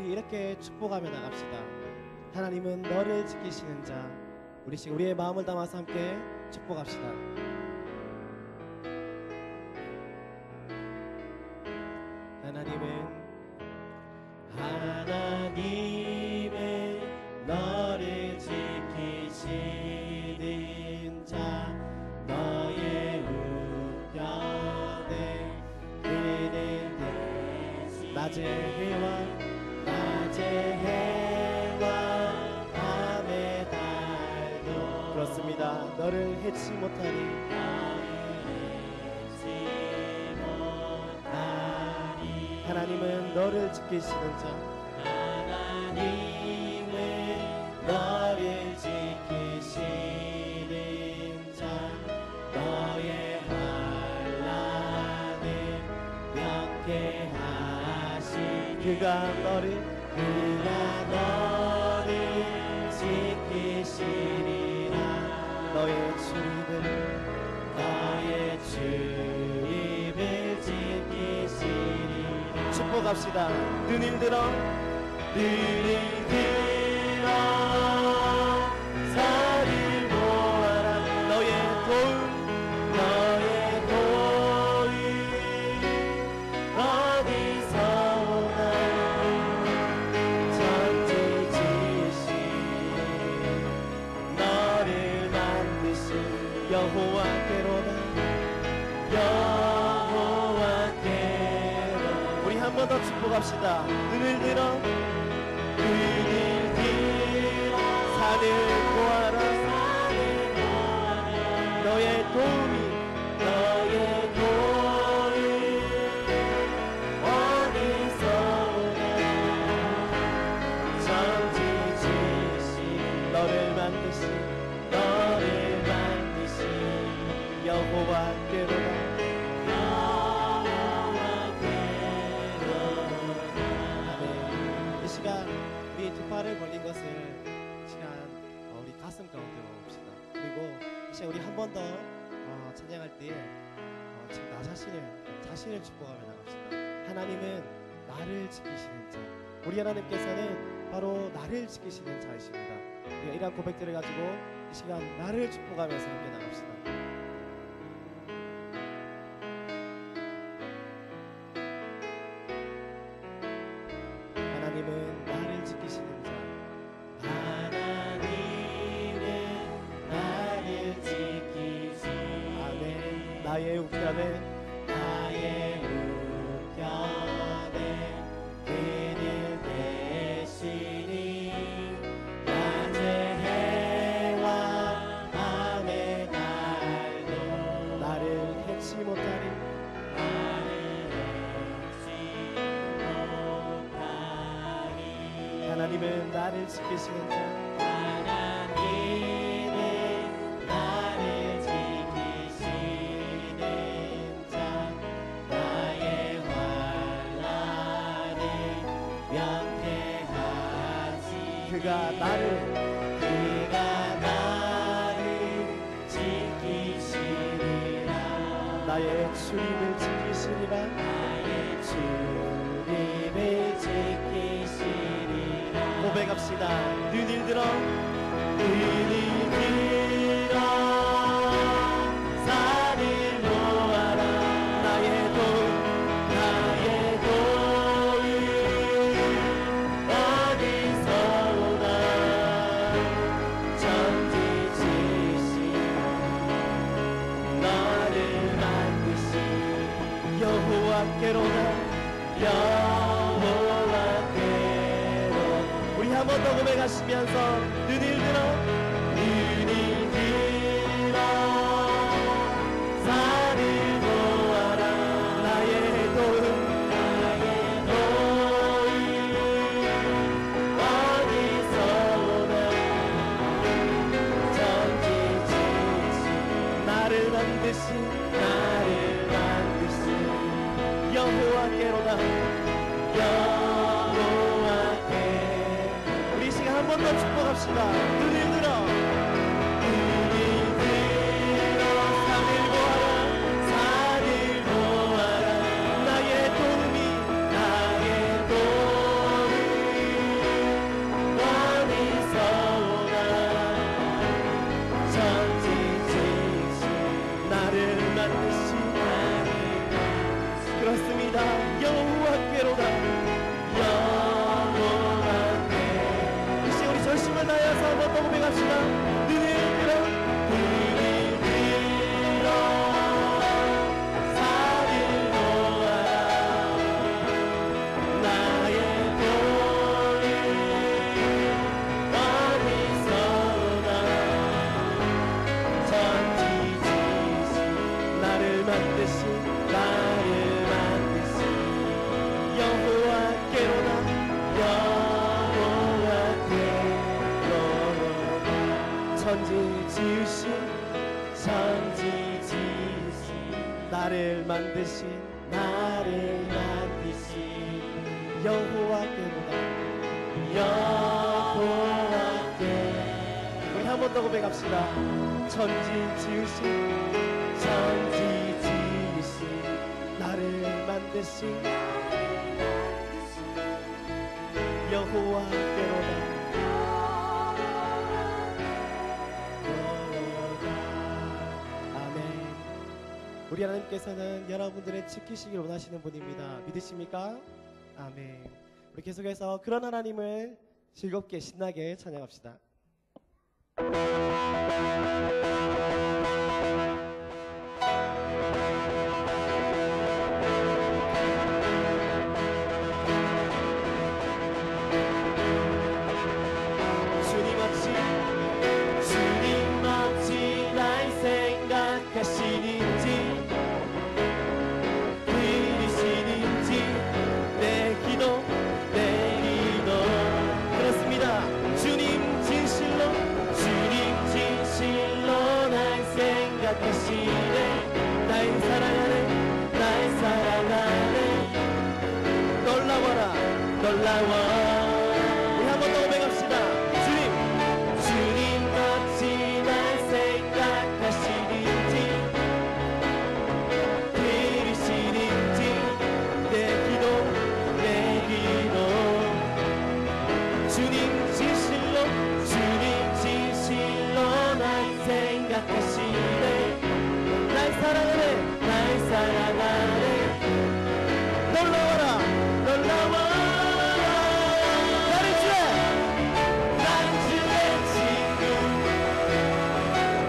우리 이렇게 축복하며 나갑시다. 하나님은 너를 지키시는 자. 우리의 마음을 담아서 함께 축복합시다. 하나님은 너를 지키시는 자. 너의 우편에 그는 대신 낮의 해와 밤의 달도 그렇습니다. 너를 해치 못하리. 하나님은 너를 지키시는 자. 하나님은 너를 지키시는 자. 너의 환난을 명쾌하시니 그가 너를 지키시리라. 너의 주입을 지키시리라. 축복합시다. 눈을 들어 살을 보아라. 너의 도움 어디서 오나. 천지지으신 너를 만드신 여호와께로다. 우리 한 번 더 축복합시다. 눈을 들어 산을 보아라. 너의 도움이 어디서 오나. 천지 지으신 너를 만드신 여호와께로다. 이 시간 우리 두 팔을 벌린 것을 우리 가슴 가운데로 옵시다. 그리고 이 시간 우리 한 번 더 찬양할 때에 지금 나 자신을 축복하며 나갑시다. 하나님은 나를 지키시는 자. 우리 하나님께서는 바로 나를 지키시는 자이십니다. 우리가 이러한 고백들을 가지고 이 시간 나를 축복하면서 함께 나갑시다. 하나님은 나를 지키시는 자. 하나님은 나를 지키시는 아멘. 나의 우편에 그는 대신이 낮의 해와 밤의 달도 나를 해치 못하리. 하나님은 나를 지키시는 자. 하나님은 나를 지키시는 자. 나의 환난을 명쾌하시 그가 나를 지키시리라. 나의 주님을 지키시리라. 고백합시다. 눈을 들어 산을 보아라. 나의 도움 어디서 오나. 천지 지으신 너를 만드신 여호와께로다. 우리 한 번 더 고백하시면서 눈을 들어 산을 보아라. 나의 도움 어디서 오나. 천지 지으신 나를 만드신 여호와께로다. 우리 시간 한 번 더 축복합시다. 눈을 들어 산을 보아라. 나의 도움이 고백합시다. 눈을 들어 산을 보아라. 나의 도리 어디서 오나. 천지지으신 나를 만드신 여호와께로다. 천지 지으신 나를 만드신 여호와께로다. 우리 한 번 더 고백합시다. 천지 지으신 나를 만드신 여호와께로다. 아멘. 우리 하나님께서는 여러분들의 지키시길 원하시는 분입니다. 믿으십니까? 아멘. 우리 계속해서 그런 하나님을 즐겁게 신나게 찬양합시다. 주님 어찌 날 생각하시는지, 들으시는지 내 기도 그렇습니다. 주님 진실로 날 생각하시네. 날 사랑하네. 놀라워. 우리 한 번 더 고백합시다. 주님 어찌 날 생각하시는지, 들으시는지 내 기도 주님 진실로 날 생각하시네. 날 사랑하네. 놀라워라.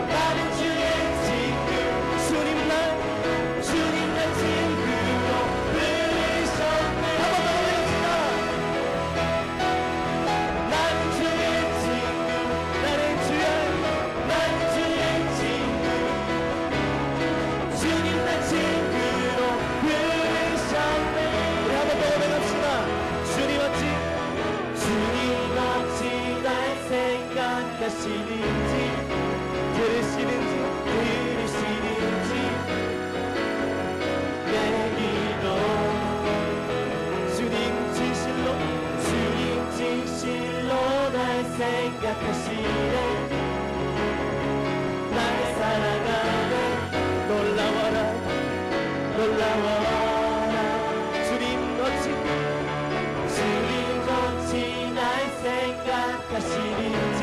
나는 주의 친구. 주님 날 친구로 부르셨네. 한 번 더 외칩시다. 나는 주의 친구. 나는 주의 친구. 주님 날 친구로 부르셨네. 우리 한 번 더 고백합시다. 주님 어찌 날 생각하시는지, 들으시는지 내 기도. 주님 진실로 날 생각하시네. 날 사랑하네. 놀라워라. 주님 어찌 날 생각하시는지,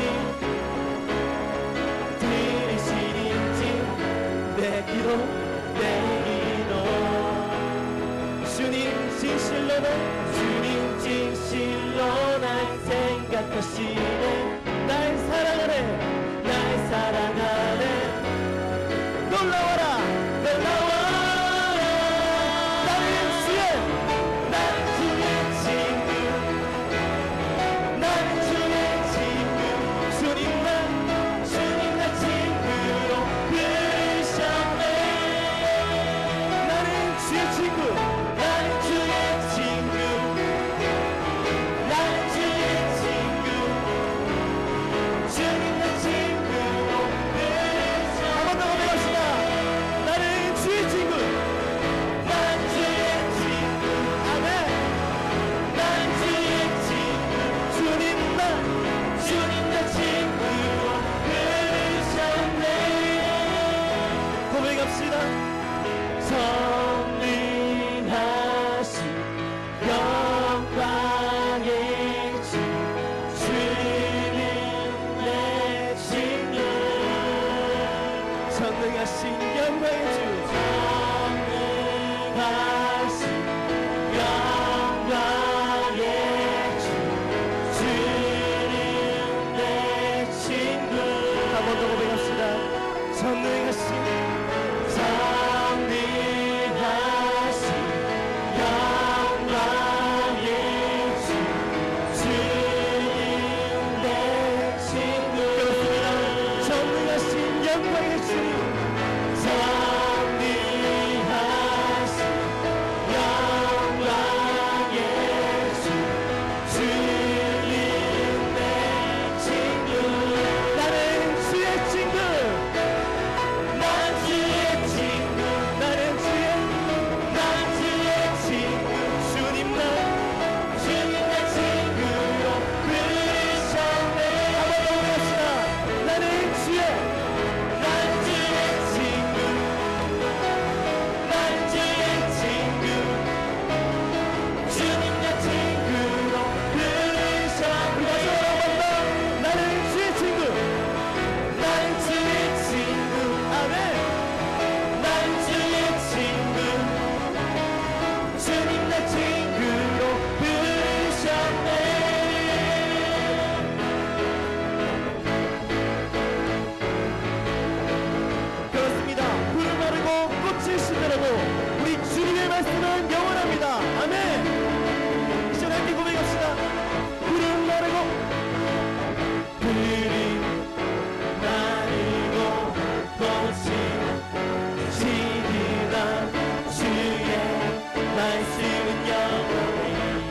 들으시는지 내 기도. 주님 진실로 날 생각하시네. 날 사랑하네. 놀라워라. 나는 주의 친구. 주님 날 친구로 부르셨네. 나는 주의 친구. 주님 날 친구로 부르셨네.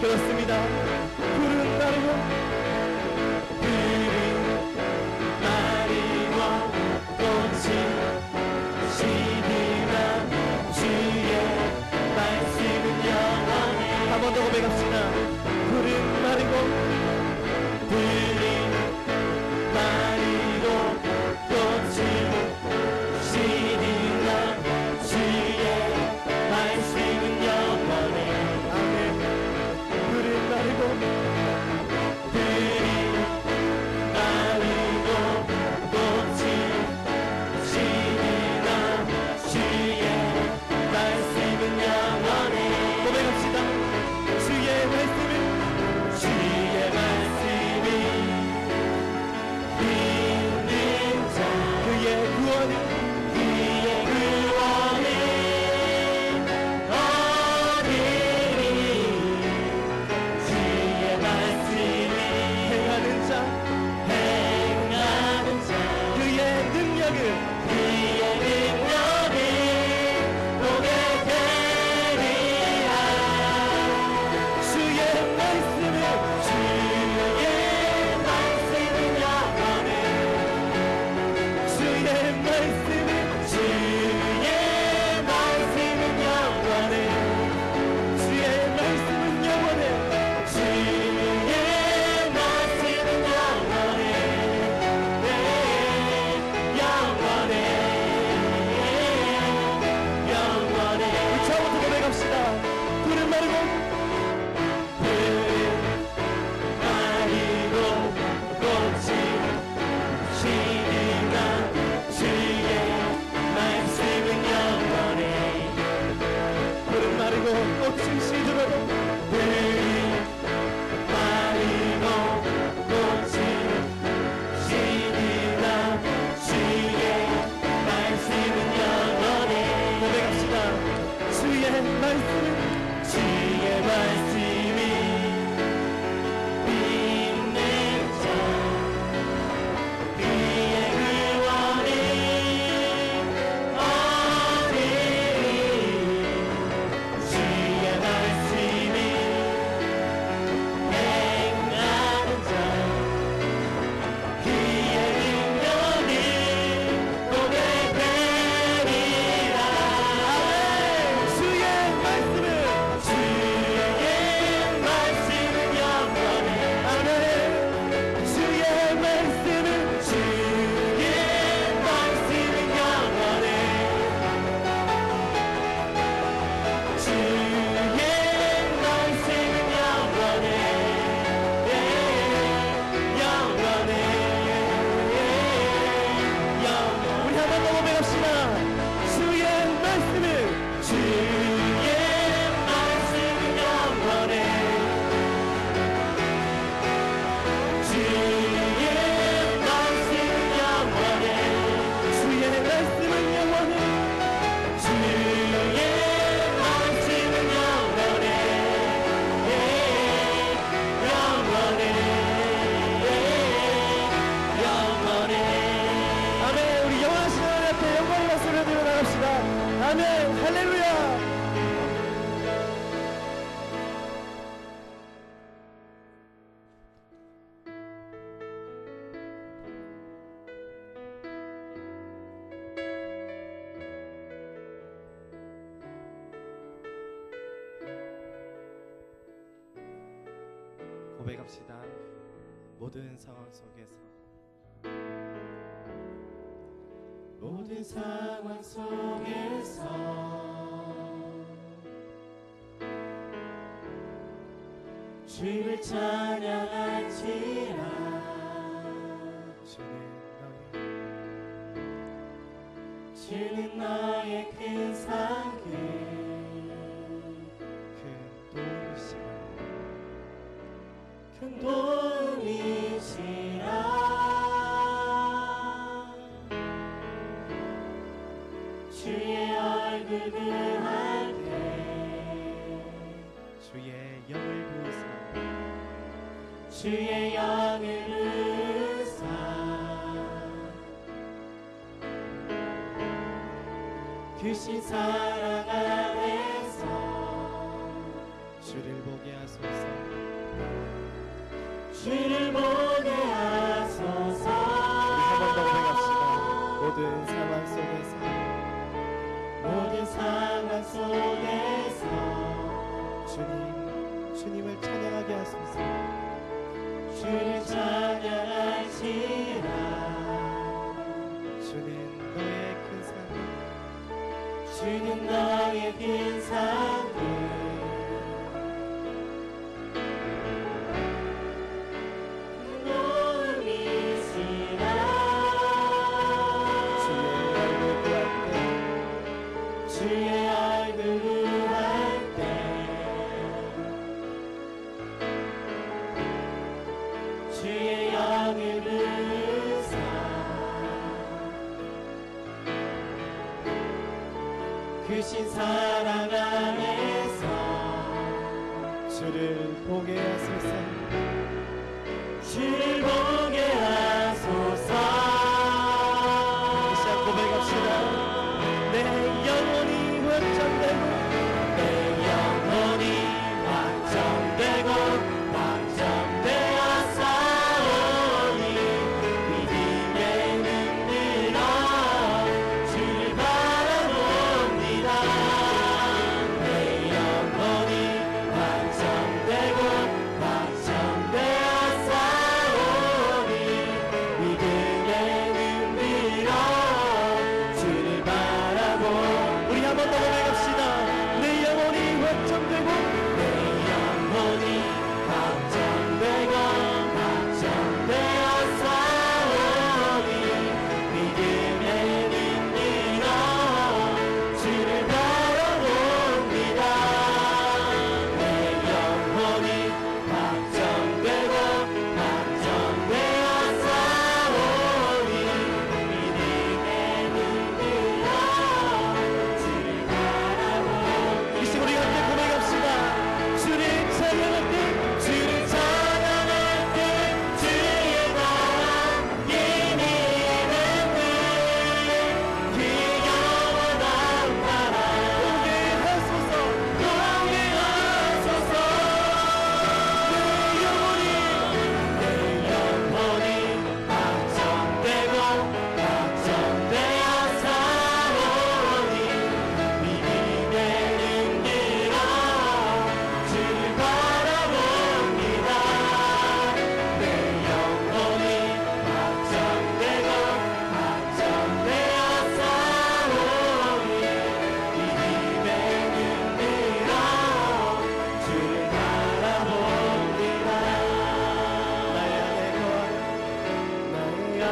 그렇습니다. 푸른 날이고 꽃이 시들만 주의 말씀은 영원해. 한 번 더 고백합시다. 푸른 날이고 푸른 날이고 꽃이 시들만 주의 말씀은 영원해. 아멘. 푸른 날이고 고백합시다. 모든 상황 속에서 모든 상황 속에서 주를 찬양할지라. 주는 너의 큰 상급 큰 도움이시라. 주의 얼굴 구할 때 주의 영을 부으사 주의 영을 부으사 크신 사랑 안에서 주를 보게 하소서. 주를 보게 하소서. 우리 한 번 더 고백합시다. 모든 상황 속에서 모든 상황 속에서 주님을 찬양하게 하소서. 주를 찬양할지라. 주는 너의 큰 산, 주는 너의 큰 산들 놓음이시라. 주의 얼굴 구할 때 주의 영을 부르사 크신 사랑 안에서 주를 보게 하소서. 주를 보게 하소서. 다시 한번 고백합시다. 내 영혼이 확정되고 내 영혼이 확정되고 확정되어 싸우니 믿음의 눈으로 주를 바라봅니다. 내 영혼이 확정되고 확정되어 싸우니 믿음의 눈으로 주를 바라보. 우리 한 번 더 고백합시다. 내 영혼이 확정되고 내 영혼이 확정되고 확정되어 싸우니 믿음의 눈으로 주를 바라봅니다. 내 영혼이 확정되고 확정되어 싸우니 믿음의 눈으로 주를 바라봅니다. 이 시간 우리 함께 고백합시다. 주를 찬양할 때 주를 찬양할 때 주의 나라 이미 있는 그 영원한 나라 오게 하소서. 오게 하소서. 내 영혼이 확정되고 확정되어 싸우니 믿음의 눈으로 주를 바라봅니다. 내 영혼이 확정되고 확정되어 싸우니 믿음의 눈으로 주를 바라봅니다. 나의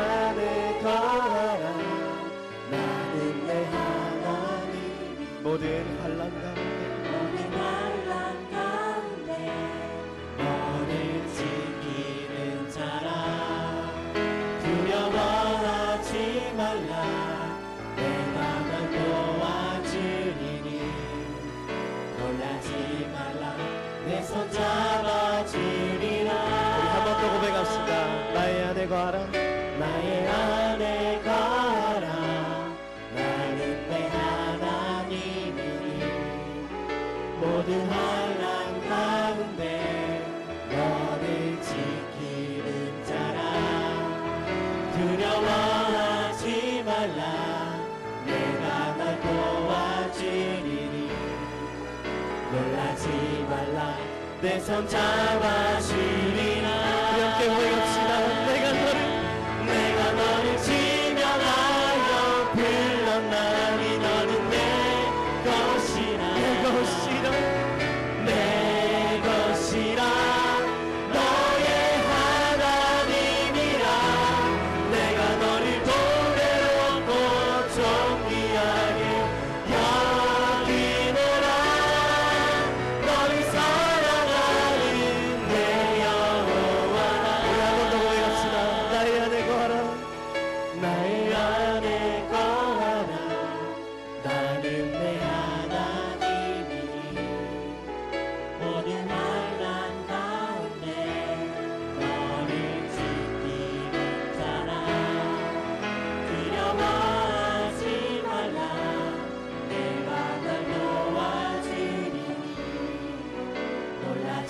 안에 거하라. 나는 내 하나님. 모든 환난 가운데 모든 환난 가운데 너를 지키는 자라. 두려워하지 말라. 내가 널 도와주리니 놀라지 말라. 내 손 잡아주리라. 우리 한 번 더 고백합시다. 나의 안에 거하라. 나의 안에 가라. 나는 내 하나님이니 모든 환난 가운데 너를 지키는 자라. 두려워하지 말라. 내가 널 도와주리니 놀라지 말라. 내 손 잡아주리라. 우리 함께 고백합시다. 내가 너를 지명하여 불렀나니 너는 내 것이라. 내 것이라. 내 것이라. 너의 하나님이라. 내가 너를 보배롭고 존귀하게 여기노라. 너를 사랑하는 내 여호와라. 우리 한 번 더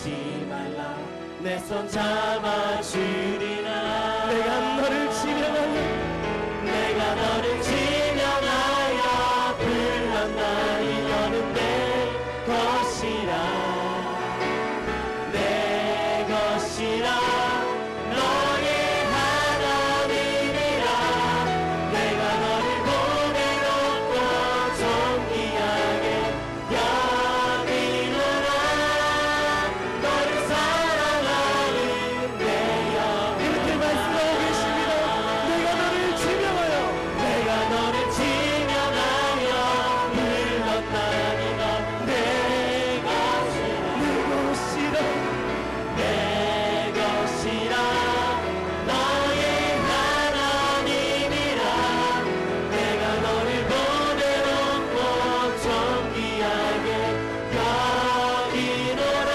잊지 말라 내 손 잡아주리라 내가 너를 지명하여 내가 너를 지명하여 불렀나니 너는 내 것이라 내 것이라 너의 하나님이라 내가 너를 보배롭고 존귀하게 여기노라 너를 사랑하는 내 영혼 이렇게 말씀하고 계십니다. 내가 너를 지명하여 내가 너를 지명하여 불렀나니 넌 내 것이라 내 것이라 너의 하나님이라 내가 너를 보배롭고 존귀하게 여기노라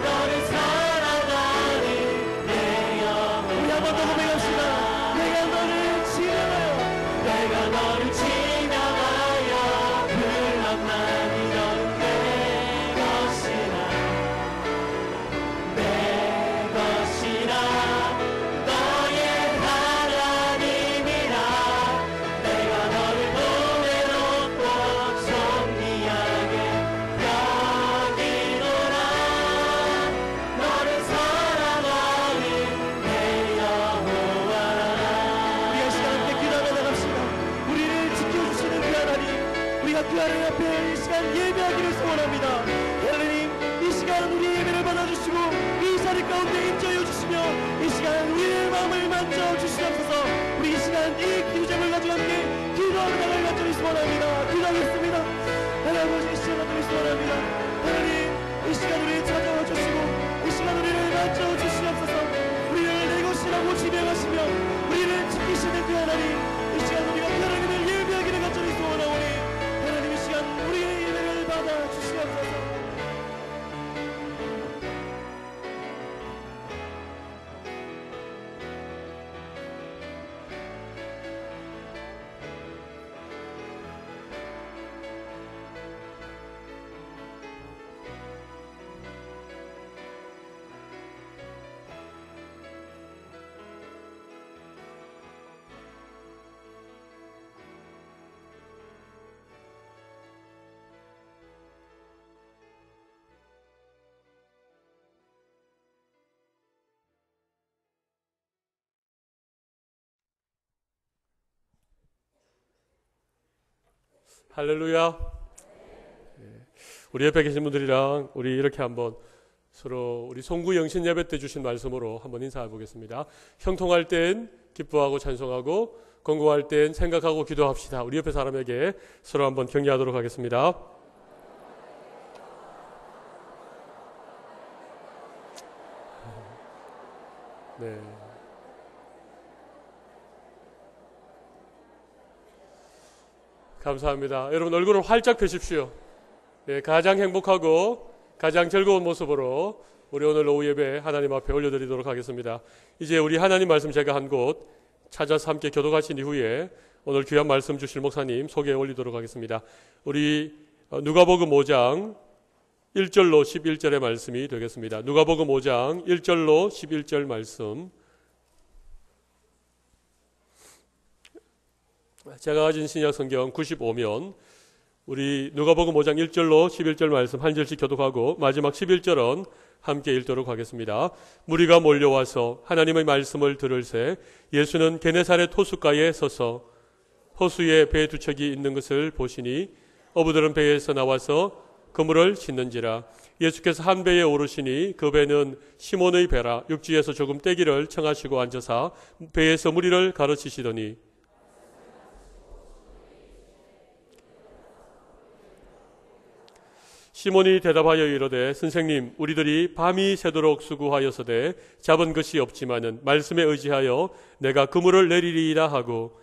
너를 사랑하는 내 영혼 우리 한 번 더 고백합시다. 내가 너를 지명하여 내가 너를 지명하여 불렀나니 너는 내 것이라 내 것이라 너의 하나님이라 내가 너를 보배롭고 존귀하게 여기노라 너를 사랑하는 내 여호와라 우리가 시간 함께 기도하며 나갑시다. 우리를 지켜주시는 그 하나님, 우리가 그 하나님 앞에 이 시간 예배하기를 소원합니다. 하나님, 이 시간 우리의 예배를 받아주시고 이 자리 가운데 임재하여 주시며 이 시간 우리의 마음을 만져주시옵소서. 우리 이 시간 이 기도점을 가지고 함께 기도하며 나갈 간절히 소원합니다. 기도하겠습니다. 하나님 아버지, 이 시간 간절히 소원합니다. 하나님, 이 시간 우리를 찾아와 주시고 이 시간 우리를 만져주시옵소서. 우리를 내 것이라고 지명하시며 우리를 지키시는 그 하나님, 이 시간 우리가 그 하나님을 예배하기를 간절히 소원하오니 하나님 이 시간 우리의 예배를 받아 주시옵소서. 할렐루야. 우리 옆에 계신 분들이랑 우리 이렇게 한번 서로 우리 송구 영신 예배 때 주신 말씀으로 한번 인사해 보겠습니다. 형통할 땐 기뻐하고 찬송하고 건고할 땐 생각하고 기도합시다. 우리 옆에 사람에게 서로 한번 격려하도록 하겠습니다. 네. 감사합니다. 여러분 얼굴을 활짝 펴십시오. 예, 가장 행복하고 가장 즐거운 모습으로 우리 오늘 오후 예배 하나님 앞에 올려드리도록 하겠습니다. 이제 우리 하나님 말씀 제가 한 곳 찾아서 함께 교독하신 이후에 오늘 귀한 말씀 주실 목사님 소개해 올리도록 하겠습니다. 우리 누가복음 5장 1절로 11절의 말씀이 되겠습니다. 누가복음 5장 1절로 11절 말씀, 제가 가진 신약 성경 95면 우리 누가복음 5장 1절로 11절 말씀 한 절씩 교독하고 마지막 11절은 함께 읽도록 하겠습니다. 무리가 몰려와서 하나님의 말씀을 들을새 예수는 게네사렛 호숫가에 서서 호수에 배 두 척이 있는 것을 보시니 어부들은 배에서 나와서 그물을 싣는지라. 예수께서 한 배에 오르시니 그 배는 시몬의 배라. 육지에서 조금 떼기를 청하시고 앉아서 배에서 무리를 가르치시더니 시몬이 대답하여 이르되 선생님 우리들이 밤이 새도록 수고하여서되 잡은 것이 없지만은 말씀에 의지하여 내가 그물을 내리리이다 하고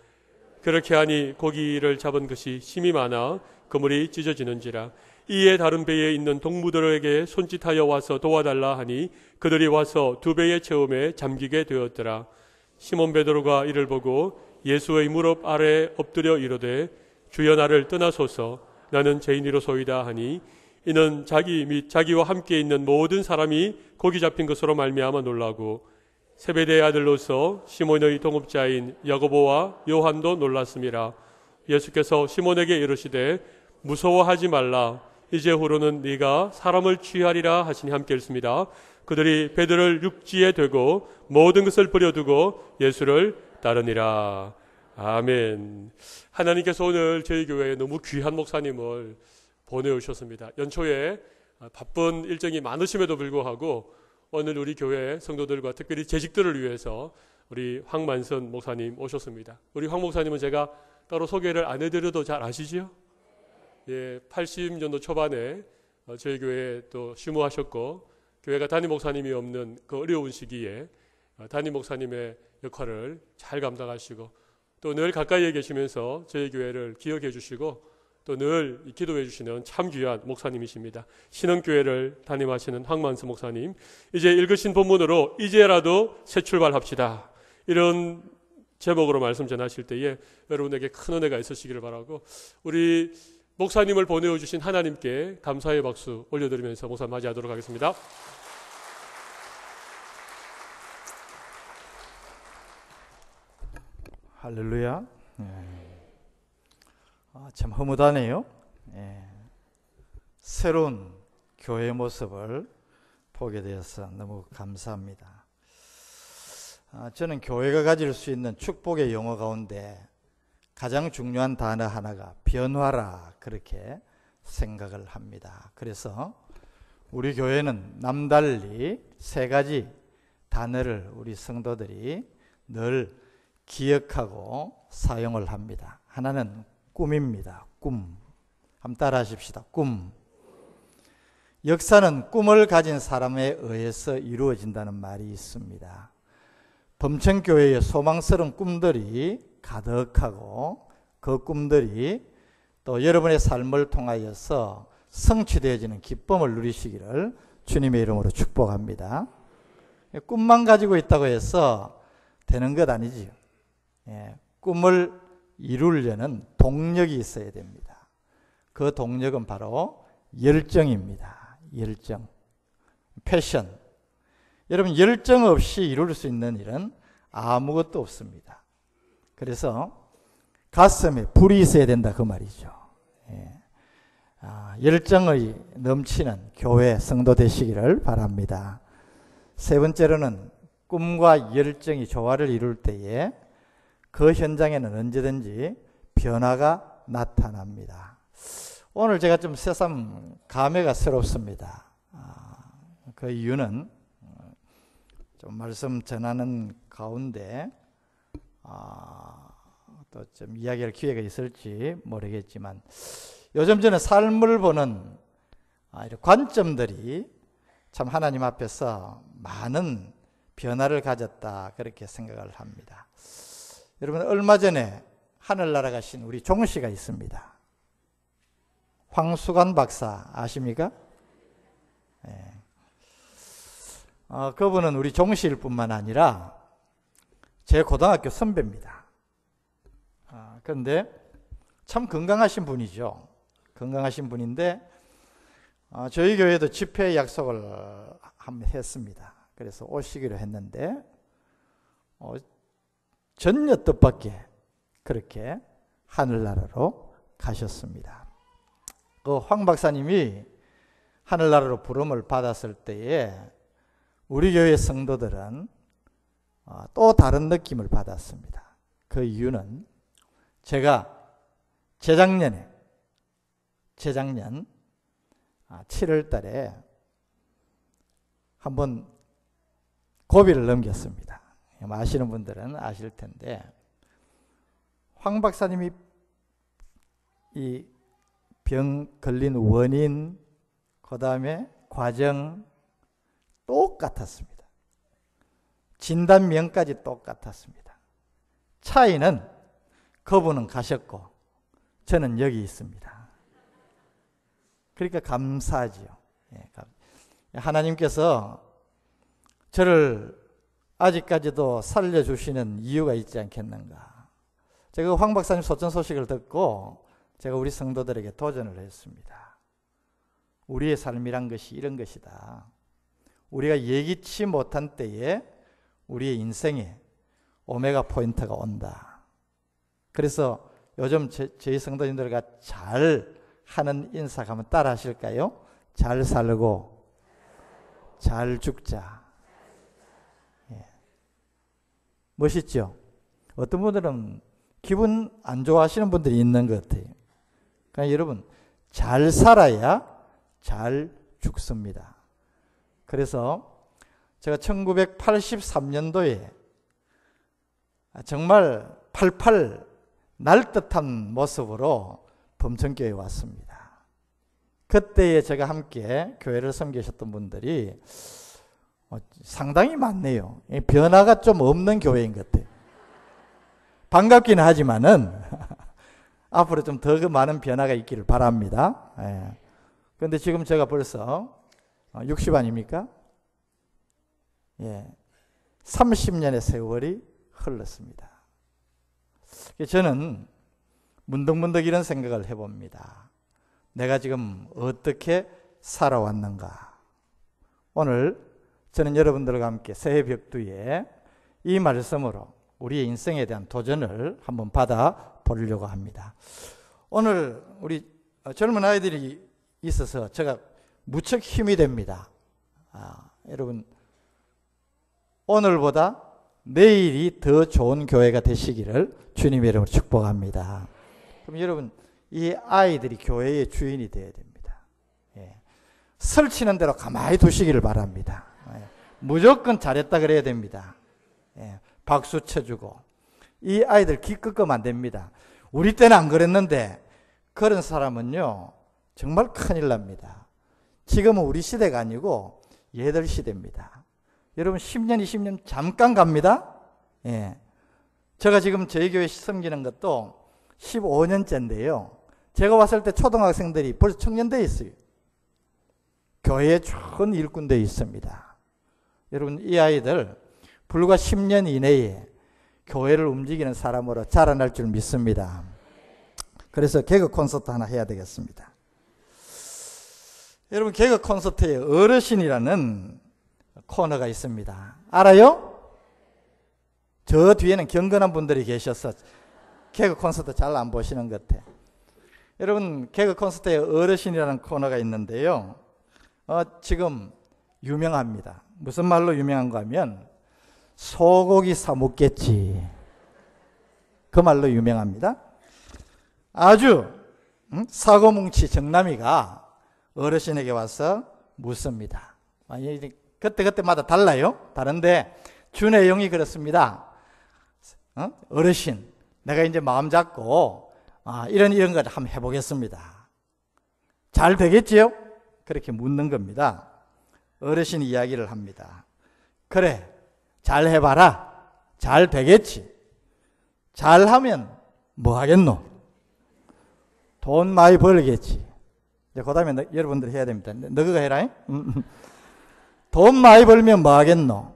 그렇게 하니 고기를 잡은 것이 심히 많아 그물이 찢어지는지라. 이에 다른 배에 있는 동무들에게 손짓하여 와서 도와달라 하니 그들이 와서 두 배의 체험에 잠기게 되었더라. 시몬 베드로가 이를 보고 예수의 무릎 아래에 엎드려 이르되 주여 나를 떠나소서 나는 죄인이로소이다 하니 이는 자기 및 자기와 함께 있는 모든 사람이 고기 잡힌 것으로 말미암아 놀라고 세베대의 아들로서 시몬의 동업자인 야고보와 요한도 놀랐음이라. 예수께서 시몬에게 이르시되 무서워하지 말라. 이제후로는 네가 사람을 취하리라 하시니 함께 읽습니다. 그들이 배들을 육지에 대고 모든 것을 버려두고 예수를 따르니라. 아멘. 하나님께서 오늘 저희 교회에 너무 귀한 목사님을 보내오셨습니다. 연초에 바쁜 일정이 많으심에도 불구하고 오늘 우리 교회 성도들과 특별히 재직들을 위해서 우리 황만선 목사님 오셨습니다. 우리 황 목사님은 제가 따로 소개를 안 해드려도 잘 아시지요? 예, 80년도 초반에 저희 교회에 또 심우하셨고 교회가 담임 목사님이 없는 그 어려운 시기에 담임 목사님의 역할을 잘 감당하시고 또 늘 가까이에 계시면서 저희 교회를 기억해 주시고 또 늘 기도해 주시는 참 귀한 목사님이십니다. 신흥교회를 담임하시는 황만수 목사님, 이제 읽으신 본문으로 이제라도 새 출발합시다, 이런 제목으로 말씀 전하실 때에 여러분에게 큰 은혜가 있으시기를 바라고 우리 목사님을 보내어 주신 하나님께 감사의 박수 올려드리면서 목사 맞이하도록 하겠습니다. 할렐루야. 참 허무하네요. 새로운 교회 모습을 보게 되어서 너무 감사합니다. 저는 교회가 가질 수 있는 축복의 용어 가운데 가장 중요한 단어 하나가 변화라, 그렇게 생각을 합니다. 그래서 우리 교회는 남달리 세 가지 단어를 우리 성도들이 늘 기억하고 사용을 합니다. 하나는 꿈입니다. 꿈. 한번 따라 하십시다. 꿈. 역사는 꿈을 가진 사람에 의해서 이루어진다는 말이 있습니다. 범천교회의 소망스러운 꿈들이 가득하고 그 꿈들이 또 여러분의 삶을 통하여서 성취되어지는 기쁨을 누리시기를 주님의 이름으로 축복합니다. 꿈만 가지고 있다고 해서 되는 것 아니지요. 꿈을 이루려는 동력이 있어야 됩니다. 그 동력은 바로 열정입니다. 열정, 패션. 여러분, 열정 없이 이룰 수 있는 일은 아무것도 없습니다. 그래서 가슴에 불이 있어야 된다, 그 말이죠. 열정의 넘치는 교회 성도 되시기를 바랍니다. 세 번째로는 꿈과 열정이 조화를 이룰 때에 그 현장에는 언제든지 변화가 나타납니다. 오늘 제가 좀 새삼 감회가 새롭습니다. 그 이유는 좀 말씀 전하는 가운데 또 좀 이야기할 기회가 있을지 모르겠지만 요즘 저는 삶을 보는 관점들이 참 하나님 앞에서 많은 변화를 가졌다, 그렇게 생각을 합니다. 여러분, 얼마 전에 하늘나라 가신 우리 종씨가 있습니다. 황수관 박사 아십니까? 그분은 우리 종씨일 뿐만 아니라 제 고등학교 선배입니다. 그런데 참 건강하신 분이죠. 건강하신 분인데 저희 교회도 집회 약속을 한번 했습니다. 그래서 오시기로 했는데 전혀 뜻밖의 그렇게 하늘나라로 가셨습니다. 그 황 박사님이 하늘나라로 부름을 받았을 때에 우리 교회 성도들은 또 다른 느낌을 받았습니다. 그 이유는 제가 재작년 7월 달에 한번 고비를 넘겼습니다. 아시는 분들은 아실 텐데, 황 박사님이 이 병 걸린 원인, 그 다음에 과정 똑같았습니다. 진단명까지 똑같았습니다. 차이는 그분은 가셨고 저는 여기 있습니다. 그러니까 감사하지요. 하나님께서 저를 아직까지도 살려주시는 이유가 있지 않겠는가. 제가 황 박사님 소천 소식을 듣고 제가 우리 성도들에게 도전을 했습니다. 우리의 삶이란 것이 이런 것이다. 우리가 예기치 못한 때에 우리의 인생에 오메가 포인트가 온다. 그래서 요즘 저희 성도님들과 잘 하는 인사 한번 따라 하실까요? 잘 살고 잘 죽자. 예. 멋있죠? 어떤 분들은 기분 안 좋아하시는 분들이 있는 것 같아요. 그러니까 여러분, 잘 살아야 잘 죽습니다. 그래서 제가 1983년도에 정말 팔팔 날듯한 모습으로 범천교회에 왔습니다. 그때에 제가 함께 교회를 섬기셨던 분들이 상당히 많네요. 변화가 좀 없는 교회인 것 같아요. 반갑기는 하지만은 앞으로 좀 더 많은 변화가 있기를 바랍니다. 그런데 지금 제가 벌써 60 아닙니까? 예, 30년의 세월이 흘렀습니다. 저는 문득문득 이런 생각을 해봅니다. 내가 지금 어떻게 살아왔는가? 오늘 저는 여러분들과 함께 새해 벽두에 이 말씀으로 우리의 인생에 대한 도전을 한번 받아보려고 합니다. 오늘 우리 젊은 아이들이 있어서 제가 무척 힘이 됩니다. 여러분, 오늘보다 내일이 더 좋은 교회가 되시기를 주님의 이름으로 축복합니다. 그럼 여러분, 이 아이들이 교회의 주인이 되어야 됩니다. 설치는 대로 가만히 두시기를 바랍니다. 무조건 잘했다 그래야 됩니다. 박수 쳐주고. 이 아이들 기 꺾으면 안 됩니다. 우리 때는 안 그랬는데 그런 사람은요 정말 큰일 납니다. 지금은 우리 시대가 아니고 얘들 시대입니다. 여러분 10년 20년 잠깐 갑니다. 제가 지금 저희 교회 섬기는 것도 15년째인데요. 제가 왔을 때 초등학생들이 벌써 청년대에 있어요. 교회에 좋은 일꾼대에 있습니다. 여러분 이 아이들 불과 10년 이내에 교회를 움직이는 사람으로 자라날 줄 믿습니다. 그래서 개그 콘서트 하나 해야 되겠습니다. 여러분 개그 콘서트에 어르신이라는 코너가 있습니다. 알아요? 저 뒤에는 경건한 분들이 계셔서 개그 콘서트 잘 안 보시는 것 같아요. 여러분 개그 콘서트에 어르신이라는 코너가 있는데요. 지금 유명합니다. 무슨 말로 유명한가 하면 소고기 사 먹겠지. 그 말로 유명합니다. 아주 사고뭉치 정남이가 어르신에게 와서 묻습니다. 그때마다 달라요. 다른데 주 내용이 그렇습니다. 어르신, 내가 이제 마음 잡고 이런 걸 한번 해보겠습니다. 잘 되겠지요? 그렇게 묻는 겁니다. 어르신이 이야기를 합니다. 그래, 잘 해봐라. 잘 되겠지. 잘하면 뭐 하겠노? 돈 많이 벌겠지. 그 다음에 여러분들이 해야 됩니다. 너 그거 해라. 돈 많이 벌면 뭐 하겠노?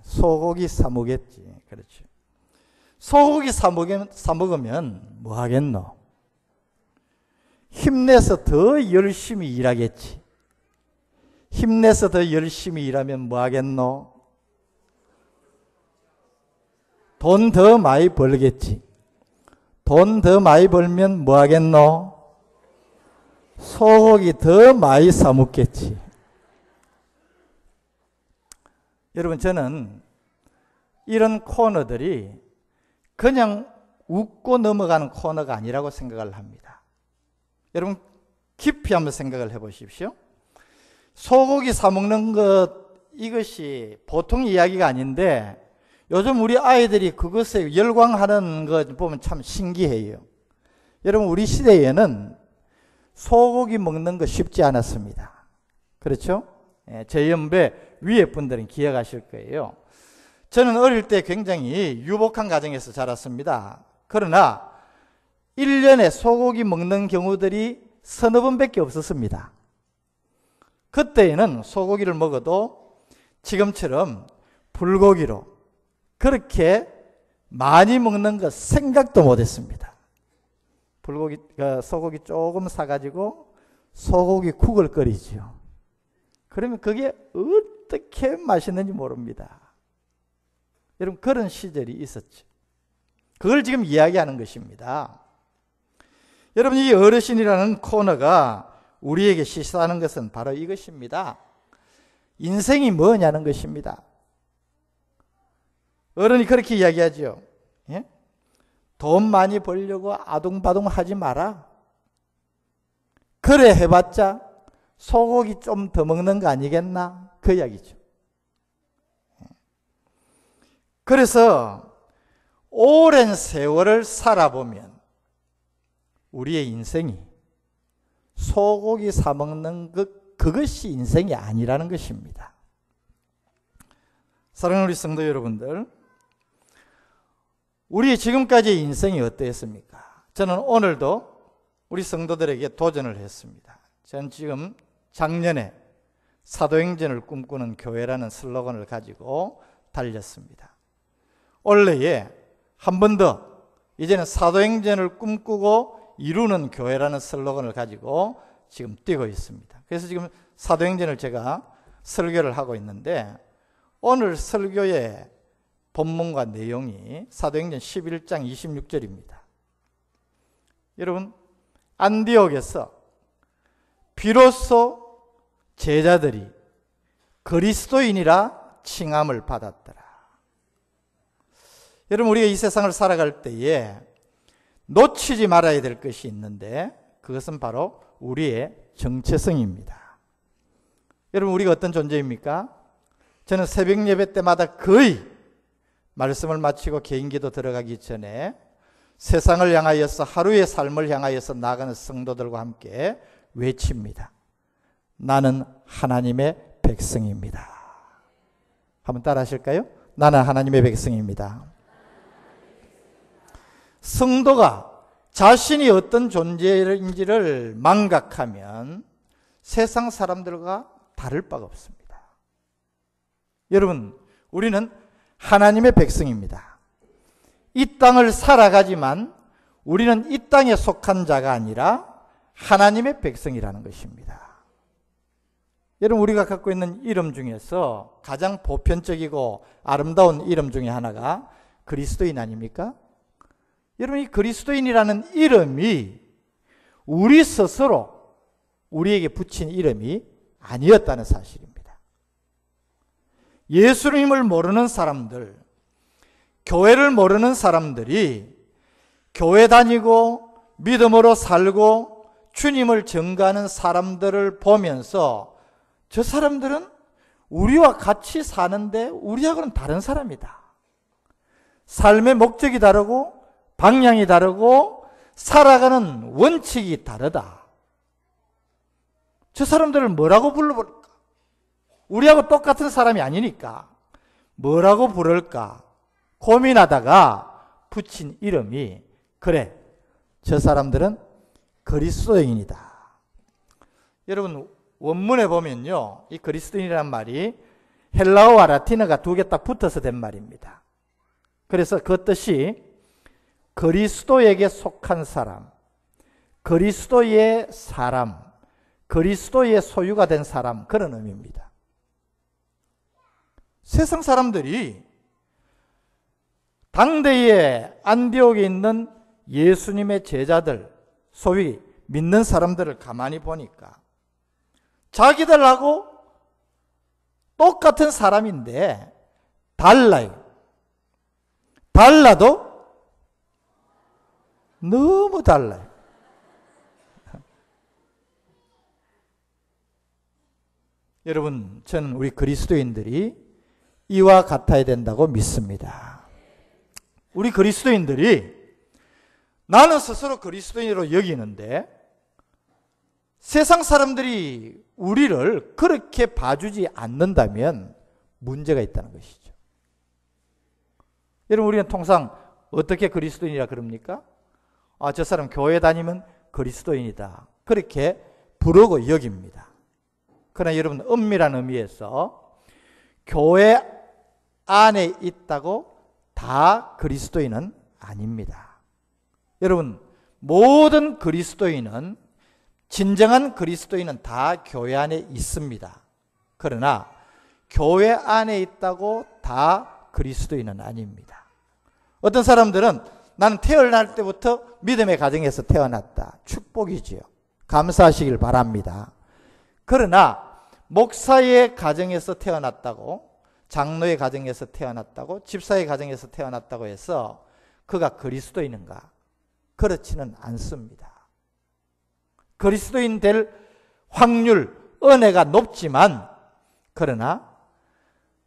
소고기 사 먹겠지. 그렇죠. 소고기 사 먹으면 뭐 하겠노? 힘내서 더 열심히 일하겠지. 힘내서 더 열심히 일하면 뭐 하겠노? 돈 더 많이 벌겠지. 돈 더 많이 벌면 뭐 하겠노? 소고기 더 많이 사 먹겠지. 여러분 저는 이런 코너들이 그냥 웃고 넘어가는 코너가 아니라고 생각을 합니다. 여러분 깊이 한번 생각을 해보십시오. 소고기 사 먹는 것 이것이 보통 이야기가 아닌데 요즘 우리 아이들이 그것에 열광하는 것 보면 참 신기해요. 여러분 우리 시대에는 소고기 먹는 거 쉽지 않았습니다. 그렇죠? 제 연배 위에 분들은 기억하실 거예요. 저는 어릴 때 굉장히 유복한 가정에서 자랐습니다. 그러나 1년에 소고기 먹는 경우들이 서너 번밖에 없었습니다. 그때에는 소고기를 먹어도 지금처럼 불고기로 그렇게 많이 먹는 것 생각도 못했습니다. 소고기 조금 사가지고 소고기 국을 끓이죠. 그러면 그게 어떻게 맛있는지 모릅니다. 여러분, 그런 시절이 있었죠. 그걸 지금 이야기하는 것입니다. 여러분, 이 어르신이라는 코너가 우리에게 시사하는 것은 바로 이것입니다. 인생이 뭐냐는 것입니다. 어른이 그렇게 이야기하죠. 예? 돈 많이 벌려고 아둥바둥 하지 마라. 그래 해봤자 소고기 좀 더 먹는 거 아니겠나? 그 이야기죠. 그래서 오랜 세월을 살아보면 우리의 인생이 소고기 사 먹는 그것이 인생이 아니라는 것입니다. 사랑하는 우리 성도 여러분들, 우리의 지금까지의 인생이 어떠했습니까? 저는 오늘도 우리 성도들에게 도전을 했습니다. 저는 지금 작년에 사도행전을 꿈꾸는 교회라는 슬로건을 가지고 달렸습니다. 올해에 한 번 더 이제는 사도행전을 꿈꾸고 이루는 교회라는 슬로건을 가지고 지금 뛰고 있습니다. 그래서 지금 사도행전을 제가 설교를 하고 있는데 오늘 설교의 본문과 내용이 사도행전 11장 26절입니다. 여러분, 안디옥에서 비로소 제자들이 그리스도인이라 칭함을 받았더라. 여러분, 우리가 이 세상을 살아갈 때에 놓치지 말아야 될 것이 있는데 그것은 바로 우리의 정체성입니다. 여러분, 우리가 어떤 존재입니까? 저는 새벽 예배 때마다 거의 말씀을 마치고 개인기도 들어가기 전에 세상을 향하여서 하루의 삶을 향하여서 나가는 성도들과 함께 외칩니다. 나는 하나님의 백성입니다. 한번 따라 하실까요? 나는 하나님의 백성입니다. 성도가 자신이 어떤 존재인지를 망각하면 세상 사람들과 다를 바가 없습니다. 여러분, 우리는 하나님의 백성입니다. 이 땅을 살아가지만 우리는 이 땅에 속한 자가 아니라 하나님의 백성이라는 것입니다. 여러분, 우리가 갖고 있는 이름 중에서 가장 보편적이고 아름다운 이름 중에 하나가 그리스도인 아닙니까? 여러분, 이 그리스도인이라는 이름이 우리 스스로 우리에게 붙인 이름이 아니었다는 사실입니다. 예수님을 모르는 사람들, 교회를 모르는 사람들이 교회 다니고 믿음으로 살고 주님을 증거하는 사람들을 보면서 저 사람들은 우리와 같이 사는데 우리하고는 다른 사람이다. 삶의 목적이 다르고 방향이 다르고 살아가는 원칙이 다르다. 저 사람들을 뭐라고 불러볼까? 우리하고 똑같은 사람이 아니니까 뭐라고 부를까 고민하다가 붙인 이름이, 그래, 저 사람들은 그리스도인이다. 여러분, 원문에 보면요, 이 그리스도인이라는 말이 헬라어와 라틴어가 두 개 딱 붙어서 된 말입니다. 그래서 그 뜻이 그리스도에게 속한 사람, 그리스도의 사람, 그리스도의 소유가 된 사람, 그런 의미입니다. 세상 사람들이 당대의 안디옥에 있는 예수님의 제자들, 소위 믿는 사람들을 가만히 보니까 자기들하고 똑같은 사람인데 달라요. 달라도 너무 달라요. 여러분, 저는 우리 그리스도인들이 이와 같아야 된다고 믿습니다. 우리 그리스도인들이 나는 스스로 그리스도인으로 여기는데 세상 사람들이 우리를 그렇게 봐주지 않는다면 문제가 있다는 것이죠. 여러분, 우리는 통상 어떻게 그리스도인이라 그럽니까? 아, 저 사람 교회 다니면 그리스도인이다. 그렇게 부르고 여깁니다. 그러나 여러분, 엄밀한 의미에서 교회 안에 있다고 다 그리스도인은 아닙니다. 여러분, 모든 그리스도인은, 진정한 그리스도인은 다 교회 안에 있습니다. 그러나 교회 안에 있다고 다 그리스도인은 아닙니다. 어떤 사람들은 나는 태어날 때부터 믿음의 가정에서 태어났다. 축복이지요. 감사하시길 바랍니다. 그러나 목사의 가정에서 태어났다고, 장로의 가정에서 태어났다고, 집사의 가정에서 태어났다고 해서 그가 그리스도인인가? 그렇지는 않습니다. 그리스도인 될 확률, 은혜가 높지만, 그러나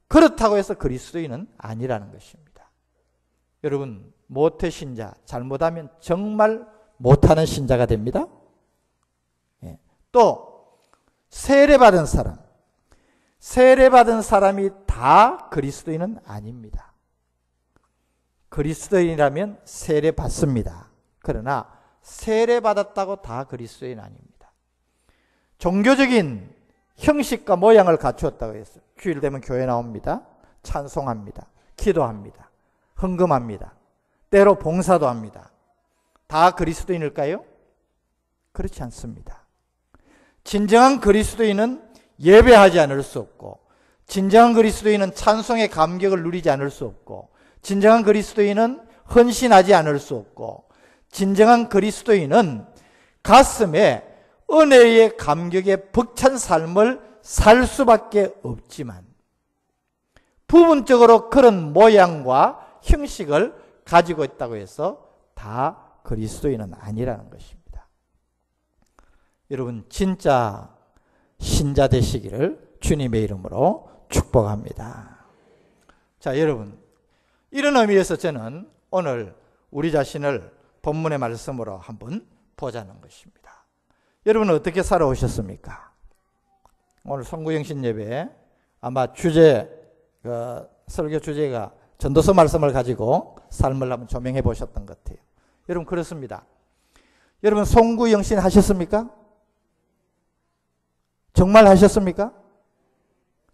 그렇다고 해서 그리스도인은 아니라는 것입니다. 여러분, 모태신자, 잘못하면 정말 못하는 신자가 됩니다. 또 세례받은 사람, 세례받은 사람이 다 그리스도인은 아닙니다. 그리스도인이라면 세례받습니다. 그러나 세례받았다고 다 그리스도인 아닙니다. 종교적인 형식과 모양을 갖추었다고 했어요. 주일 되면 교회 나옵니다. 찬송합니다. 기도합니다. 헌금합니다. 때로 봉사도 합니다. 다 그리스도인일까요? 그렇지 않습니다. 진정한 그리스도인은 예배하지 않을 수 없고, 진정한 그리스도인은 찬송의 감격을 누리지 않을 수 없고, 진정한 그리스도인은 헌신하지 않을 수 없고, 진정한 그리스도인은 가슴에 은혜의 감격에 벅찬 삶을 살 수밖에 없지만, 부분적으로 그런 모양과 형식을 가지고 있다고 해서 다 그리스도인은 아니라는 것입니다. 여러분, 진짜 신자 되시기를 주님의 이름으로 축복합니다. 자, 여러분, 이런 의미에서 저는 오늘 우리 자신을 본문의 말씀으로 한번 보자는 것입니다. 여러분은 어떻게 살아오셨습니까? 오늘 송구영신 예배 아마 설교 주제가 전도서 말씀을 가지고 삶을 한번 조명해 보셨던 것 같아요. 여러분, 그렇습니다. 여러분, 송구영신 하셨습니까? 정말 하셨습니까?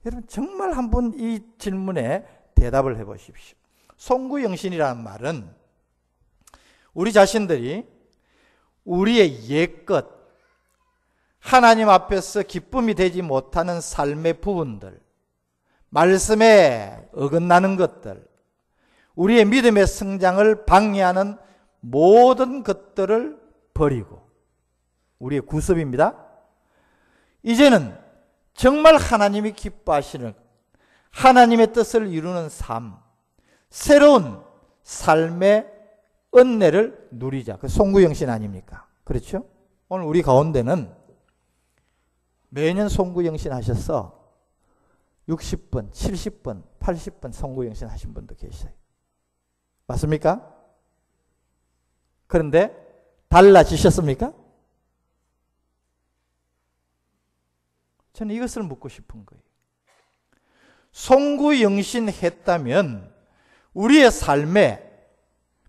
여러분, 정말 한번 이 질문에 대답을 해 보십시오. 송구영신이라는 말은 우리 자신들이 우리의 옛것, 하나님 앞에서 기쁨이 되지 못하는 삶의 부분들, 말씀에 어긋나는 것들, 우리의 믿음의 성장을 방해하는 모든 것들을 버리고, 우리의 구습입니다. 이제는 정말 하나님이 기뻐하시는 하나님의 뜻을 이루는 삶, 새로운 삶의 은혜를 누리자. 그 송구영신 아닙니까? 그렇죠? 오늘 우리 가운데는 매년 송구영신 하셔서 60번, 70번, 80번 송구영신 하신 분도 계셔요. 맞습니까? 그런데 달라지셨습니까? 저는 이것을 묻고 싶은 거예요. 송구영신 했다면 우리의 삶에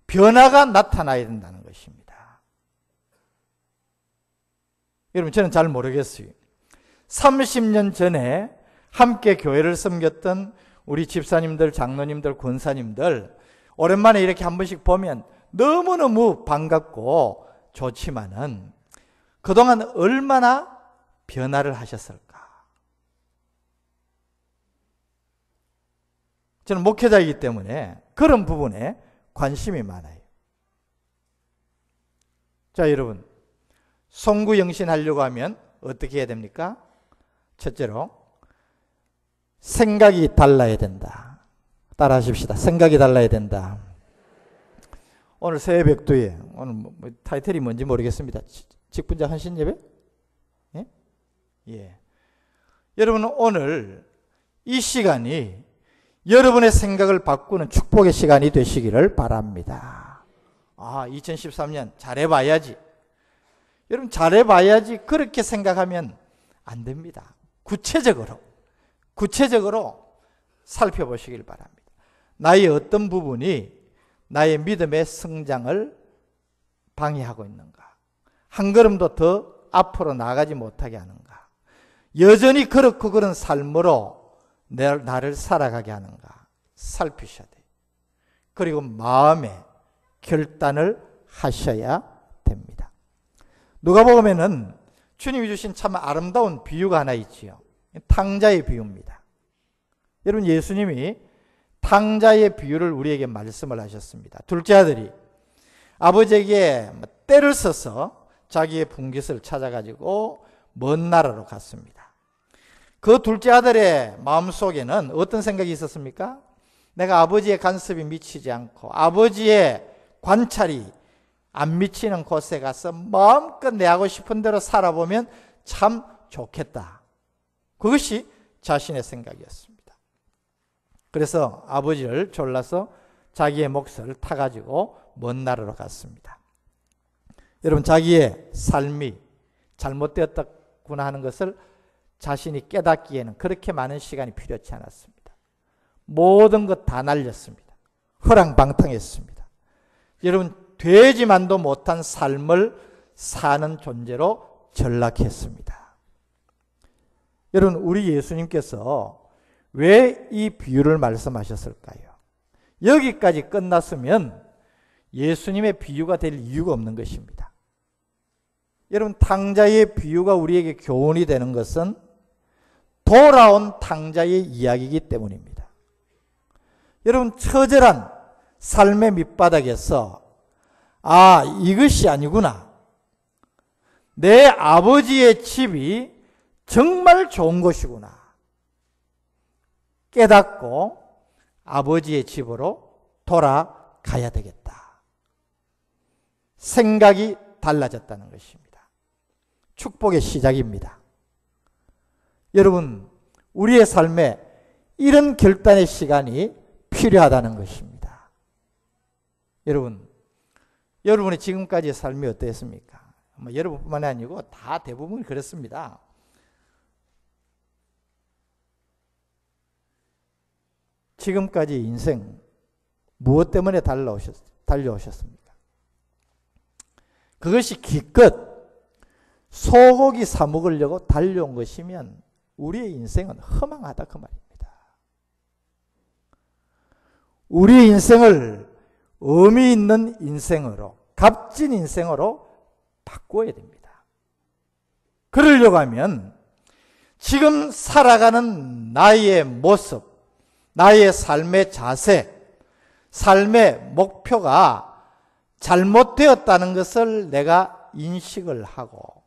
변화가 나타나야 된다는 것입니다. 여러분, 저는 잘 모르겠어요. 30년 전에 함께 교회를 섬겼던 우리 집사님들, 장로님들, 권사님들 오랜만에 이렇게 한 번씩 보면 너무너무 반갑고 좋지만은 그동안 얼마나 변화를 하셨을까? 저는 목회자이기 때문에 그런 부분에 관심이 많아요. 자, 여러분, 송구영신 하려고 하면 어떻게 해야 됩니까? 첫째로 생각이 달라야 된다. 따라 하십시다. 생각이 달라야 된다. 오늘 새벽도에 오늘 타이틀이 뭔지 모르겠습니다. 직분자 헌신 예배? 예? 예. 여러분, 오늘 이 시간이 여러분의 생각을 바꾸는 축복의 시간이 되시기를 바랍니다. 2013년 잘해봐야지. 여러분, 잘해봐야지 그렇게 생각하면 안 됩니다. 구체적으로 살펴보시길 바랍니다. 나의 어떤 부분이 나의 믿음의 성장을 방해하고 있는가? 한 걸음도 더 앞으로 나가지 못하게 하는가? 여전히 그렇고 그런 삶으로 나를 살아가게 하는가? 살피셔야 돼요. 그리고 마음에 결단을 하셔야 됩니다. 누가복음에는 주님이 주신 참 아름다운 비유가 하나 있지요. 탕자의 비유입니다. 여러분, 예수님이 탕자의 비유를 우리에게 말씀을 하셨습니다. 둘째 아들이 아버지에게 때를 써서 자기의 분깃을 찾아가지고 먼 나라로 갔습니다. 그 둘째 아들의 마음속에는 어떤 생각이 있었습니까? 내가 아버지의 간섭이 미치지 않고 아버지의 관찰이 안 미치는 곳에 가서 마음껏 내 하고 싶은 대로 살아보면 참 좋겠다. 그것이 자신의 생각이었습니다. 그래서 아버지를 졸라서 자기의 몫을 타가지고 먼 나라로 갔습니다. 여러분, 자기의 삶이 잘못되었구나 하는 것을 자신이 깨닫기에는 그렇게 많은 시간이 필요치 않았습니다. 모든 것 다 날렸습니다. 허랑방탕했습니다. 여러분, 되지만도 못한 삶을 사는 존재로 전락했습니다. 여러분, 우리 예수님께서 왜 이 비유를 말씀하셨을까요? 여기까지 끝났으면 예수님의 비유가 될 이유가 없는 것입니다. 여러분, 탕자의 비유가 우리에게 교훈이 되는 것은 돌아온 탕자의 이야기이기 때문입니다. 여러분, 처절한 삶의 밑바닥에서 이것이 아니구나. 내 아버지의 집이 정말 좋은 곳이구나. 깨닫고 아버지의 집으로 돌아가야 되겠다. 생각이 달라졌다는 것입니다. 축복의 시작입니다. 여러분, 우리의 삶에 이런 결단의 시간이 필요하다는 것입니다. 여러분의 지금까지의 삶이 어땠습니까? 여러분뿐만이 아니고 다 대부분 그렇습니다. 지금까지 인생 무엇 때문에 달려오셨습니까? 그것이 기껏 소고기 사 먹으려고 달려온 것이면 우리의 인생은 허망하다 그 말입니다. 우리의 인생을 의미 있는 인생으로, 값진 인생으로 바꿔야 됩니다. 그러려고 하면 지금 살아가는 나의 모습, 나의 삶의 자세, 삶의 목표가 잘못되었다는 것을 내가 인식을 하고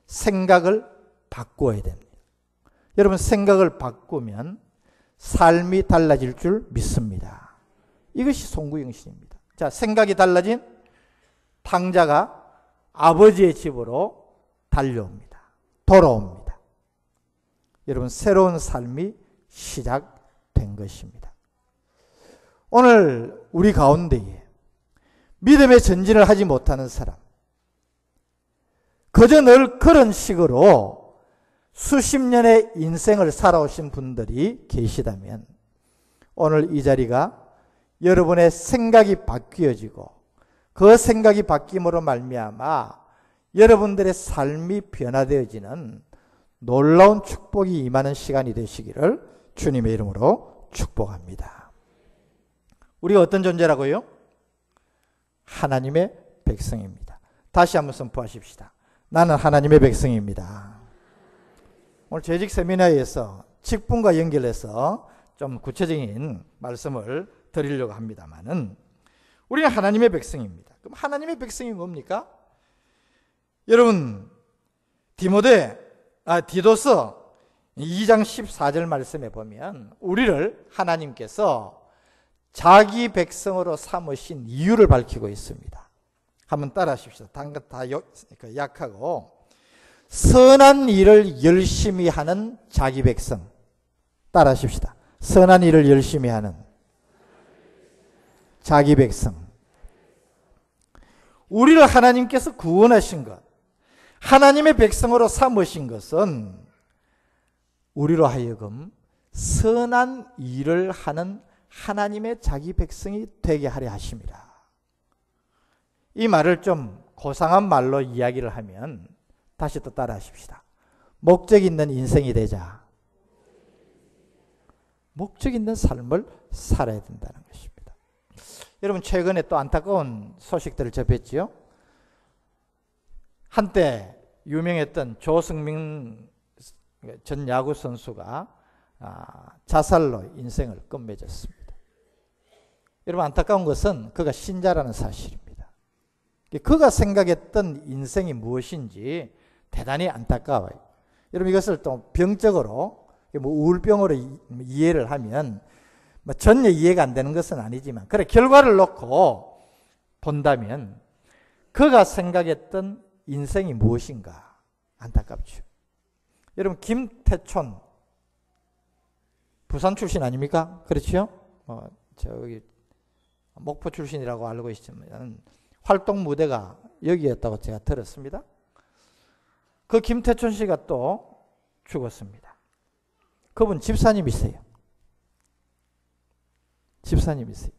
생각을 바꾸어야 됩니다. 여러분, 생각을 바꾸면 삶이 달라질 줄 믿습니다. 이것이 송구영신입니다. 자, 생각이 달라진 탕자가 아버지의 집으로 달려옵니다. 돌아옵니다. 여러분, 새로운 삶이 시작된 것입니다. 오늘 우리 가운데에 믿음의 전진을 하지 못하는 사람, 그저 늘 그런 식으로 수십 년의 인생을 살아오신 분들이 계시다면 오늘 이 자리가 여러분의 생각이 바뀌어지고 그 생각이 바뀜으로 말미암아 여러분들의 삶이 변화되어지는 놀라운 축복이 임하는 시간이 되시기를 주님의 이름으로 축복합니다. 우리가 어떤 존재라고요? 하나님의 백성입니다. 다시 한번 선포하십시다. 나는 하나님의 백성입니다. 오늘 재직 세미나에서 직분과 연결해서 좀 구체적인 말씀을 드리려고 합니다만은 우리는 하나님의 백성입니다. 그럼 하나님의 백성이 뭡니까? 여러분, 디도서 2장 14절 말씀에 보면 우리를 하나님께서 자기 백성으로 삼으신 이유를 밝히고 있습니다. 한번 따라 하십시오. 다 약하고 선한 일을 열심히 하는 자기 백성. 따라 하십시다. 선한 일을 열심히 하는 자기 백성. 우리를 하나님께서 구원하신 것, 하나님의 백성으로 삼으신 것은 우리로 하여금 선한 일을 하는 하나님의 자기 백성이 되게 하려 하십니다. 이 말을 좀 고상한 말로 이야기를 하면 다시 또 따라 하십시다. 목적 있는 인생이 되자. 목적 있는 삶을 살아야 된다는 것입니다. 여러분, 최근에 또 안타까운 소식들을 접했지요. 한때 유명했던 조승민 전 야구 선수가 자살로 인생을 끝맺었습니다. 여러분, 안타까운 것은 그가 신자라는 사실입니다. 그가 생각했던 인생이 무엇인지 대단히 안타까워요. 여러분, 이것을 또 병적으로 우울병으로 이해를 하면 전혀 이해가 안 되는 것은 아니지만, 그래 결과를 놓고 본다면 그가 생각했던 인생이 무엇인가 안타깝죠. 여러분, 김태촌 부산 출신 아닙니까? 그렇죠? 저기 목포 출신이라고 알고 있지만 활동 무대가 여기였다고 제가 들었습니다. 그 김태촌 씨가 또 죽었습니다. 그분 집사님이세요. 집사님이세요.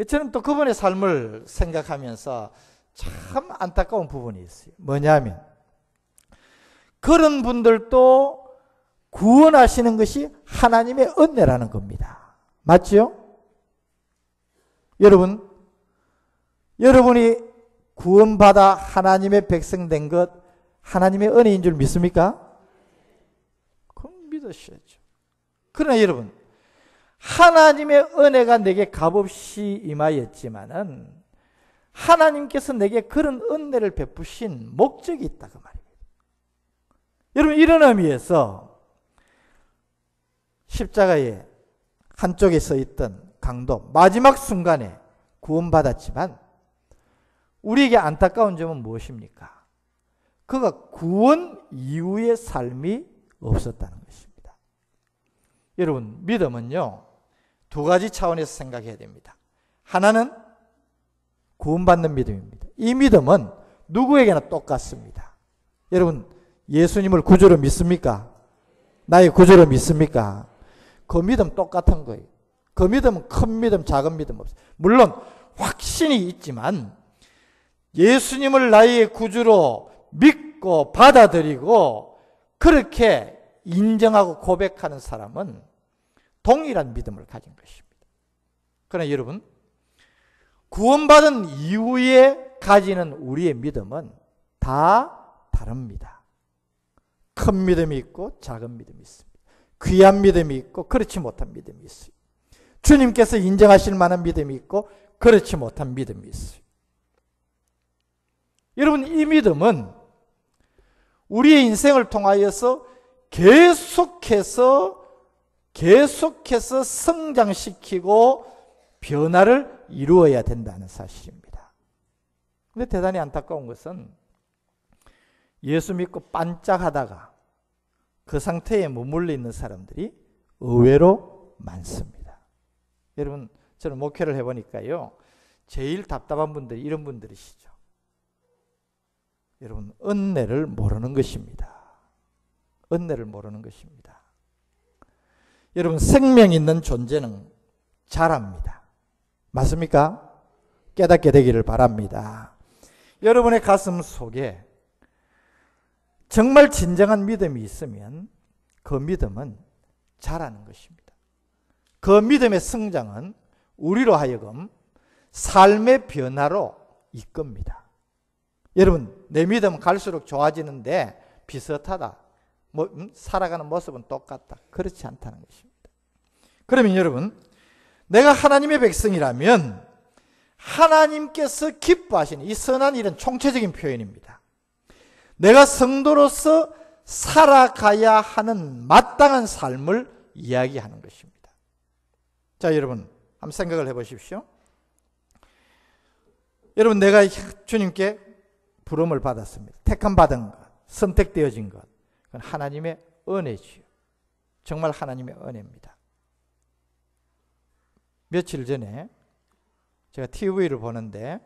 저는 또 그분의 삶을 생각하면서 참 안타까운 부분이 있어요. 뭐냐면 그런 분들도 구원하시는 것이 하나님의 은혜라는 겁니다. 맞죠? 여러분, 여러분이 구원받아 하나님의 백성 된 것 하나님의 은혜인 줄 믿습니까? 그럼 믿으셔야죠. 그러나 여러분, 하나님의 은혜가 내게 값없이 임하였지만은 하나님께서 내게 그런 은혜를 베푸신 목적이 있다 그 말입니다. 여러분, 이런 의미에서 십자가의 한쪽에 서 있던 강도, 마지막 순간에 구원받았지만 우리에게 안타까운 점은 무엇입니까? 그가 구원 이후의 삶이 없었다는 것입니다. 여러분, 믿음은요, 두 가지 차원에서 생각해야 됩니다. 하나는 구원받는 믿음입니다. 이 믿음은 누구에게나 똑같습니다. 여러분, 예수님을 구주로 믿습니까? 나의 구주로 믿습니까? 그 믿음 똑같은 거예요. 그 믿음은 큰 믿음, 작은 믿음 없어요. 물론 확신이 있지만 예수님을 나의 구주로 믿고 받아들이고 그렇게 인정하고 고백하는 사람은 동일한 믿음을 가진 것입니다. 그러나 여러분, 구원받은 이후에 가지는 우리의 믿음은 다 다릅니다. 큰 믿음이 있고 작은 믿음이 있습니다. 귀한 믿음이 있고 그렇지 못한 믿음이 있어요. 주님께서 인정하실 만한 믿음이 있고 그렇지 못한 믿음이 있어요. 여러분, 이 믿음은 우리의 인생을 통하여서 계속해서 성장시키고 변화를 이루어야 된다는 사실입니다. 그런데 대단히 안타까운 것은 예수 믿고 반짝하다가 그 상태에 머물러 있는 사람들이 의외로 많습니다. 여러분, 저는 목회를 해보니까요, 제일 답답한 분들이 이런 분들이시죠. 여러분, 은혜를 모르는 것입니다. 은혜를 모르는 것입니다. 여러분, 생명 있는 존재는 잘합니다. 맞습니까? 깨닫게 되기를 바랍니다. 여러분의 가슴 속에 정말 진정한 믿음이 있으면 그 믿음은 자라는 것입니다. 그 믿음의 성장은 우리로 하여금 삶의 변화로 이끕니다. 여러분, 내 믿음은 갈수록 좋아지는데 비슷하다. 살아가는 모습은 똑같다. 그렇지 않다는 것입니다. 그러면 여러분, 내가 하나님의 백성이라면 하나님께서 기뻐하시는 이 선한 일은 총체적인 표현입니다. 내가 성도로서 살아가야 하는 마땅한 삶을 이야기하는 것입니다. 자, 여러분, 한번 생각을 해보십시오. 여러분, 내가 주님께 부름을 받았습니다. 택함받은 것, 선택되어진 것, 그건 하나님의 은혜지요. 정말 하나님의 은혜입니다. 며칠 전에 제가 TV를 보는데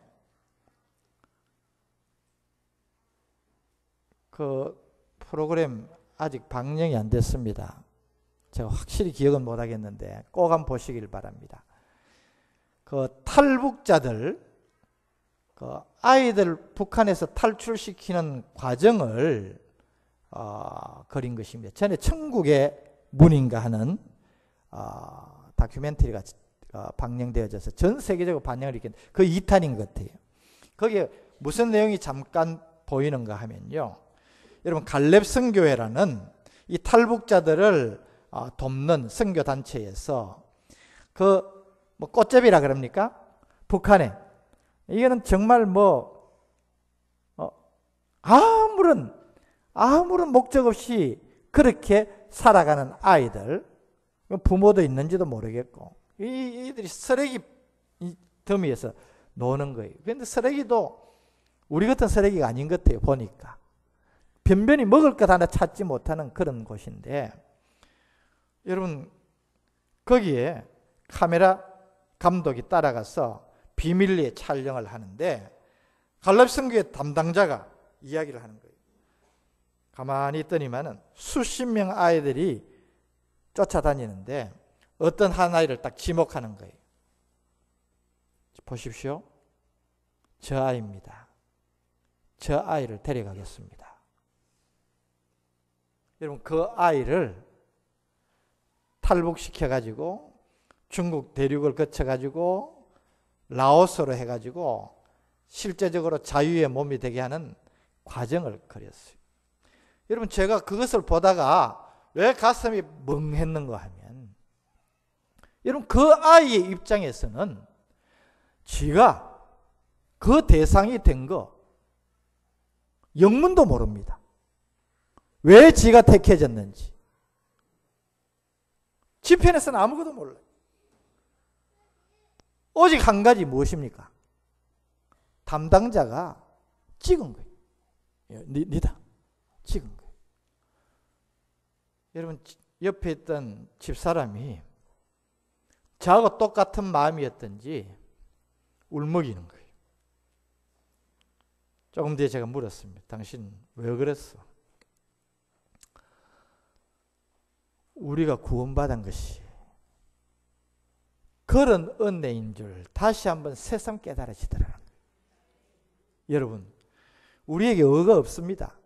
그 프로그램 아직 방영이 안 됐습니다. 제가 확실히 기억은 못 하겠는데 꼭 한번 보시길 바랍니다. 그 탈북자들, 그 아이들 북한에서 탈출시키는 과정을 그린 것입니다. 전에 천국의 문인가 하는 다큐멘터리가 방영되어져서 전 세계적으로 반영을 일으킨 그 2탄인 것 같아요. 거기에 무슨 내용이 잠깐 보이는가 하면요. 여러분 갈렙 선교회라는 이 탈북자들을 돕는 선교 단체에서 그 뭐 꽃제비라 그럽니까? 북한에 이거는 정말 뭐 아무런 목적 없이 그렇게 살아가는 아이들, 부모도 있는지도 모르겠고 이들이 쓰레기 더미에서 노는 거예요. 그런데 쓰레기도 우리 같은 쓰레기가 아닌 것 같아요. 보니까 변변히 먹을 것 하나 찾지 못하는 그런 곳인데, 여러분 거기에 카메라 감독이 따라가서 비밀리에 촬영을 하는데 갈렙 선교회 담당자가 이야기를 하는 거예요. 가만히 있더니만은 수십 명 아이들이 쫓아다니는데 어떤 한 아이를 딱 지목하는 거예요. 보십시오. 저 아이입니다. 저 아이를 데려가겠습니다. 여러분 그 아이를 탈북시켜가지고 중국 대륙을 거쳐가지고 라오스로 해가지고 실제적으로 자유의 몸이 되게 하는 과정을 그렸어요. 여러분 제가 그것을 보다가 왜 가슴이 멍했는가 하면, 여러분 그 아이의 입장에서는 지가 그 대상이 된 거 영문도 모릅니다. 왜 지가 택해졌는지 지편에서는 아무것도 몰라요. 오직 한 가지 무엇입니까? 담당자가 찍은 거예요. 니다 찍은 거예요. 여러분 옆에 있던 집사람이 저하고 똑같은 마음이었던지 울먹이는 거예요. 조금 뒤에 제가 물었습니다. 당신 왜 그랬어? 우리가 구원받은 것이 그런 은혜인 줄 다시 한번 새삼 깨달아지더라고요. 여러분 우리에게 의가 없습니다.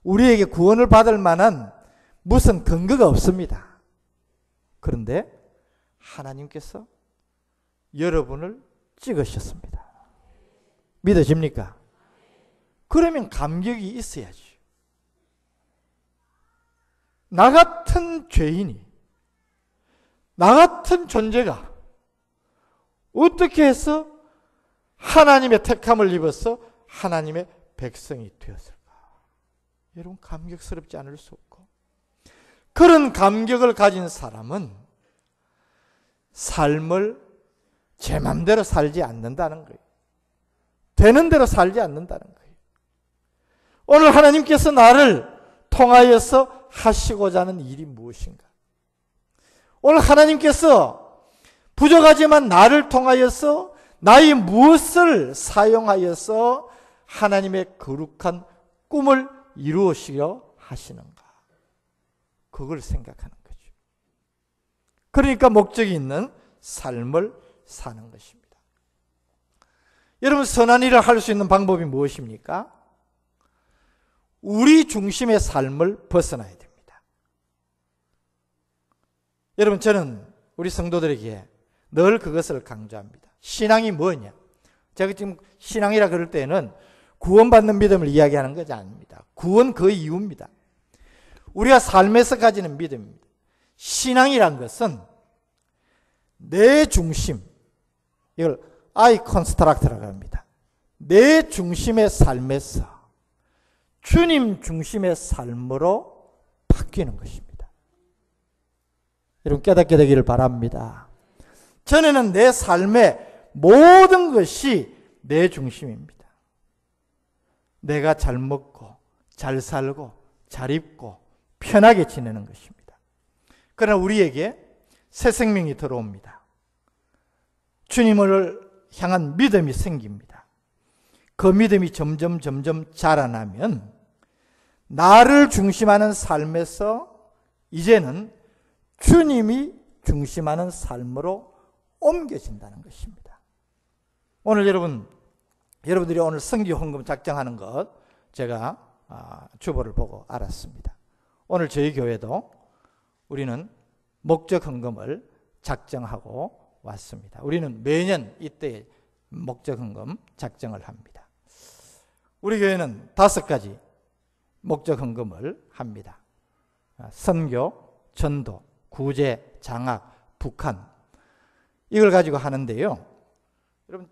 우리에게 구원을 받을 만한 무슨 근거가 없습니다. 그런데 하나님께서 여러분을 찍으셨습니다. 믿어집니까? 그러면 감격이 있어야지. 나 같은 죄인이, 나 같은 존재가 어떻게 해서 하나님의 택함을 입어서 하나님의 백성이 되었을까? 여러분 감격스럽지 않을 수 없고, 그런 감격을 가진 사람은 삶을 제 맘대로 살지 않는다는 거예요. 되는 대로 살지 않는다는 거예요. 오늘 하나님께서 나를 통하여서 하시고자 하는 일이 무엇인가? 오늘 하나님께서 부족하지만 나를 통하여서 나의 무엇을 사용하여서 하나님의 거룩한 꿈을 이루시려 하시는가? 그걸 생각하는 거죠. 그러니까 목적이 있는 삶을 사는 것입니다. 여러분 선한 일을 할 수 있는 방법이 무엇입니까? 우리 중심의 삶을 벗어나야 됩니다. 여러분 저는 우리 성도들에게 늘 그것을 강조합니다. 신앙이 뭐냐? 제가 지금 신앙이라 그럴 때는 구원받는 믿음을 이야기하는 것이 아닙니다. 구원 그 이유입니다. 우리가 삶에서 가지는 믿음입니다. 신앙이란 것은 내 중심, 이걸 I 컨스트럭트라고 합니다. 내 중심의 삶에서 주님 중심의 삶으로 바뀌는 것입니다. 여러분 깨닫게 되기를 바랍니다. 전에는 내 삶의 모든 것이 내 중심입니다. 내가 잘 먹고 잘 살고 잘 입고 편하게 지내는 것입니다. 그러나 우리에게 새 생명이 들어옵니다. 주님을 향한 믿음이 생깁니다. 그 믿음이 점점 자라나면 나를 중심하는 삶에서 이제는 주님이 중심하는 삶으로 옮겨진다는 것입니다. 오늘 여러분들이 오늘 성기 헌금 작정하는 것 제가 주보를 보고 알았습니다. 오늘 저희 교회도 우리는 목적 헌금을 작정하고 왔습니다. 우리는 매년 이때 목적 헌금 작정을 합니다. 우리 교회는 5가지 목적 헌금을 합니다. 선교, 전도, 구제, 장학, 북한 이걸 가지고 하는데요. 여러분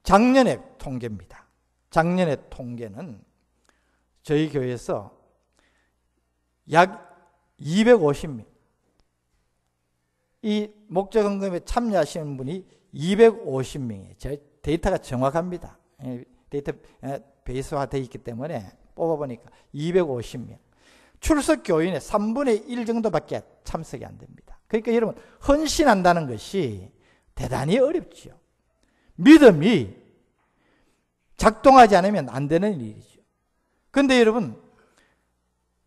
작년의 통계입니다. 작년의 통계는 저희 교회에서 약 250명 이 목적 헌금에 참여하시는 분이 250명이에요. 제 데이터가 정확합니다. 데이터 베이스화되어 있기 때문에 뽑아보니까 250명. 출석 교인의 3분의 1 정도밖에 참석이 안 됩니다. 그러니까 여러분 헌신한다는 것이 대단히 어렵죠. 믿음이 작동하지 않으면 안 되는 일이죠. 그런데 여러분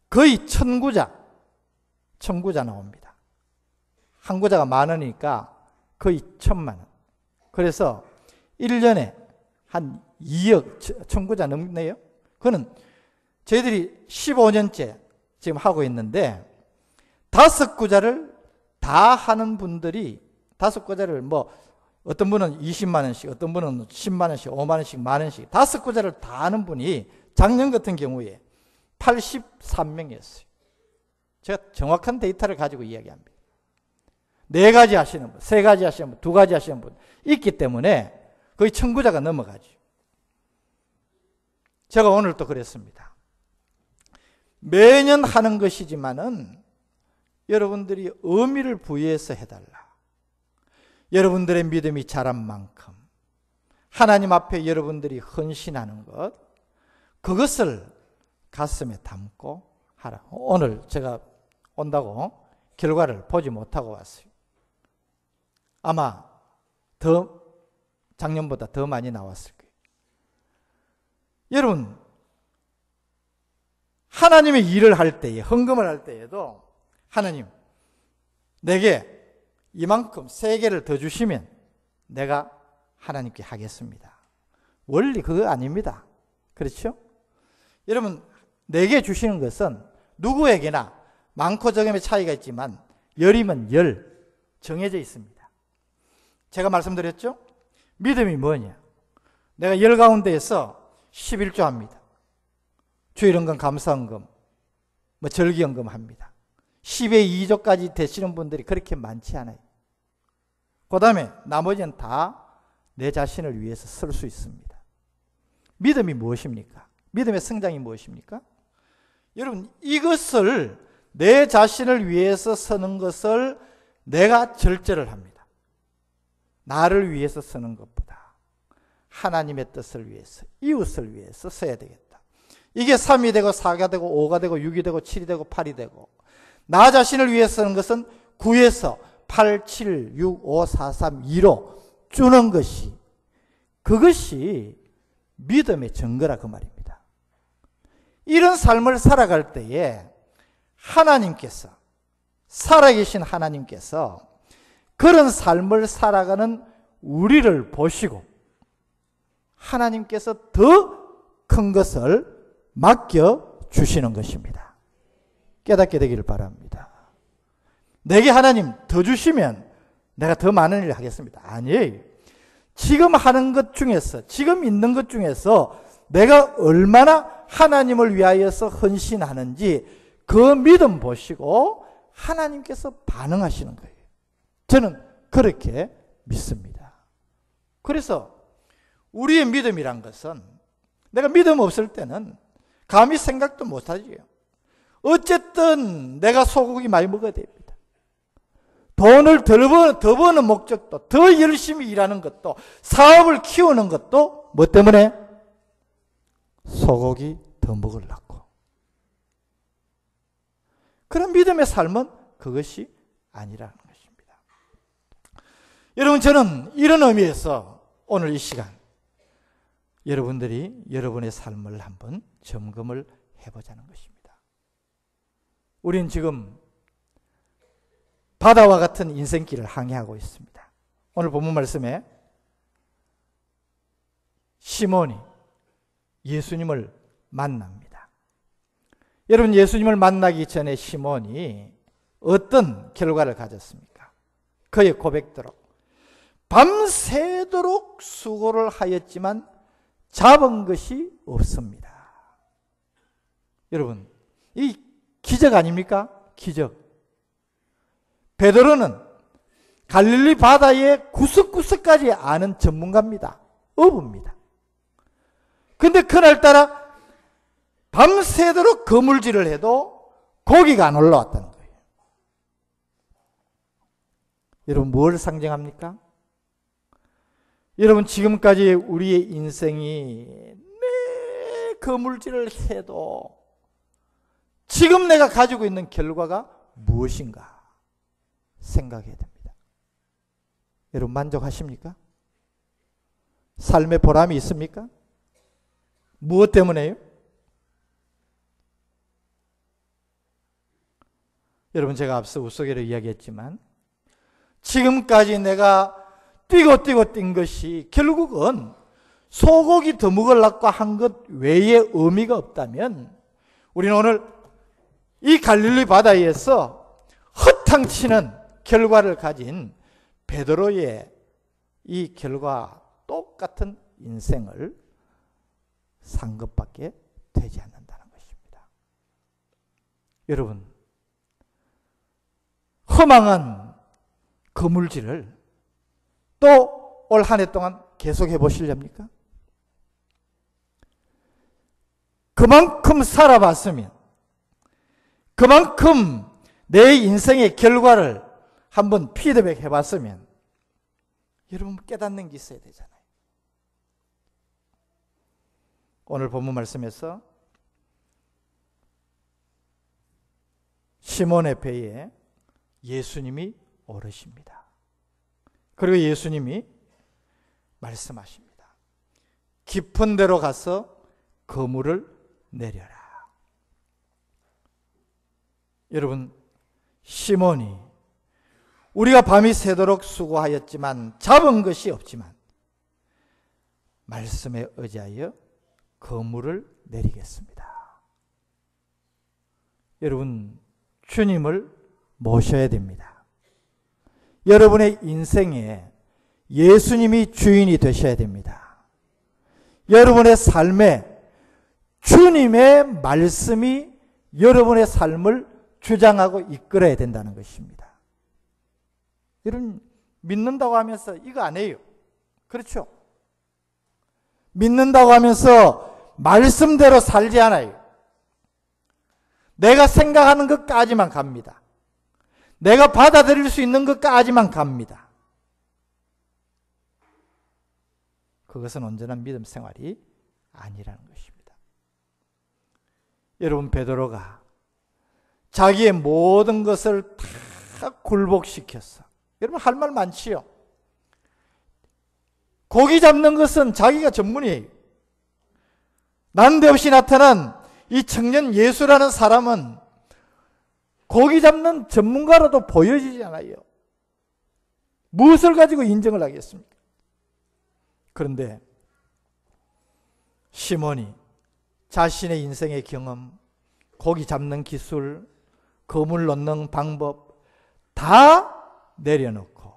거의 천구자 나옵니다. 한 구자가 10,000원이니까 거의 1,000,000원. 그래서 1년에 한 2억 천구자 넘네요. 그거는 저희들이 15년째 지금 하고 있는데 5구자를 다 하는 분들이 5구자를 뭐 어떤 분은 20만 원씩, 어떤 분은 10만 원씩, 5만 원씩, 만 원씩 5구자를 다 하는 분이 작년 같은 경우에 83명이었어요. 제가 정확한 데이터를 가지고 이야기합니다. 4가지 하시는 분, 3가지 하시는 분, 2가지 하시는 분 있기 때문에 거의 1,000구자가 넘어가죠. 제가 오늘 또 그랬습니다. 매년 하는 것이지만은 여러분들이 의미를 부여해서 해달라. 여러분들의 믿음이 자란 만큼 하나님 앞에 여러분들이 헌신하는 것, 그것을 가슴에 담고 하라. 오늘 제가 온다고 결과를 보지 못하고 왔어요. 아마 작년보다 더 많이 나왔을 거예요. 여러분, 하나님의 일을 할 때에, 헌금을 할 때에도 하나님, 내게 이만큼 3개를 더 주시면 내가 하나님께 하겠습니다. 원리 그거 아닙니다. 그렇죠? 여러분, 내게 주시는 것은 누구에게나 많고 적음의 차이가 있지만 열이면 열 정해져 있습니다. 제가 말씀드렸죠? 믿음이 뭐냐? 내가 열 가운데에서 11조 합니다. 주일헌금, 감사헌금, 뭐 절기헌금 합니다. 10의 2조까지 되시는 분들이 그렇게 많지 않아요. 그 다음에 나머지는 다 내 자신을 위해서 쓸 수 있습니다. 믿음이 무엇입니까? 믿음의 성장이 무엇입니까? 여러분, 이것을 내 자신을 위해서 쓰는 것을 내가 절제를 합니다. 나를 위해서 쓰는 것보다 하나님의 뜻을 위해서, 이웃을 위해서 써야 되겠다. 이게 3이 되고 4가 되고 5가 되고 6이 되고 7이 되고 8이 되고, 나 자신을 위해서 쓰는 것은 9에서 8, 7, 6, 5, 4, 3, 2로 주는 것이, 그것이 믿음의 증거라 그 말입니다. 이런 삶을 살아갈 때에 하나님께서, 살아계신 하나님께서 그런 삶을 살아가는 우리를 보시고 하나님께서 더 큰 것을 맡겨주시는 것입니다. 깨닫게 되기를 바랍니다. 내게 하나님 더 주시면 내가 더 많은 일을 하겠습니다. 아니에요. 지금 하는 것 중에서, 지금 있는 것 중에서 내가 얼마나 하나님을 위하여서 헌신하는지 그 믿음 보시고 하나님께서 반응하시는 거예요. 저는 그렇게 믿습니다. 그래서 우리의 믿음이란 것은, 내가 믿음 없을 때는 감히 생각도 못하지요. 어쨌든 내가 소고기 많이 먹어야 됩니다. 돈을 더 버는 목적도, 더 열심히 일하는 것도, 사업을 키우는 것도 뭐 때문에? 소고기 더 먹으려고. 그런 믿음의 삶은 그것이 아니라는 것입니다. 여러분, 저는 이런 의미에서 오늘 이 시간 여러분들이 여러분의 삶을 한번 점검을 해보자는 것입니다. 우린 지금 바다와 같은 인생길을 항해하고 있습니다. 오늘 본문 말씀에 시몬이 예수님을 만납니다. 여러분, 예수님을 만나기 전에 시몬이 어떤 결과를 가졌습니까? 그의 고백대로 밤새도록 수고를 하였지만 잡은 것이 없습니다. 여러분, 이 기적 아닙니까? 기적. 베드로는 갈릴리 바다의 구석구석까지 아는 전문가입니다. 어부입니다. 근데 그날따라 밤새도록 그물질을 해도 고기가 안 올라왔다는 거예요. 여러분, 뭘 상징합니까? 여러분, 지금까지 우리의 인생이 내 그물질을 해도 지금 내가 가지고 있는 결과가 무엇인가 생각해야 됩니다. 여러분, 만족하십니까? 삶의 보람이 있습니까? 무엇 때문에요? 여러분, 제가 앞서 우스개로 이야기했지만 지금까지 내가 뛰고 뛴 것이 결국은 소고기 더 먹으려고 한 것 외에 의미가 없다면 우리는 오늘 이 갈릴리 바다에서 허탕치는 결과를 가진 베드로의 이 결과 똑같은 인생을 산 것밖에 되지 않는다는 것입니다. 여러분, 허망한 그물질을 또 올 한 해 동안 계속해 보시렵니까? 그만큼 살아봤으면, 그만큼 내 인생의 결과를 한번 피드백 해봤으면 여러분 깨닫는 게 있어야 되잖아요. 오늘 본문 말씀에서 시몬의 배에 예수님이 오르십니다. 그리고 예수님이 말씀하십니다. 깊은 데로 가서 그물을 내려라. 여러분, 시몬이 우리가 밤이 새도록 수고하였지만 잡은 것이 없지만 말씀에 의지하여 그물을 내리겠습니다. 여러분, 주님을 모셔야 됩니다. 여러분의 인생에 예수님이 주인이 되셔야 됩니다. 여러분의 삶에 주님의 말씀이 여러분의 삶을 주장하고 이끌어야 된다는 것입니다. 여러분, 믿는다고 하면서 이거 안 해요. 그렇죠? 믿는다고 하면서 말씀대로 살지 않아요. 내가 생각하는 것까지만 갑니다. 내가 받아들일 수 있는 것까지만 갑니다. 그것은 온전한 믿음 생활이 아니라는 것입니다. 여러분, 베드로가 자기의 모든 것을 다 굴복시켰어. 여러분, 할 말 많지요. 고기 잡는 것은 자기가 전문이에요. 난데없이 나타난 이 청년 예수라는 사람은 고기 잡는 전문가로도 보여지지 않아요. 무엇을 가지고 인정을 하겠습니까? 그런데 시몬이 자신의 인생의 경험, 고기 잡는 기술, 그물 넣는 방법 다 내려놓고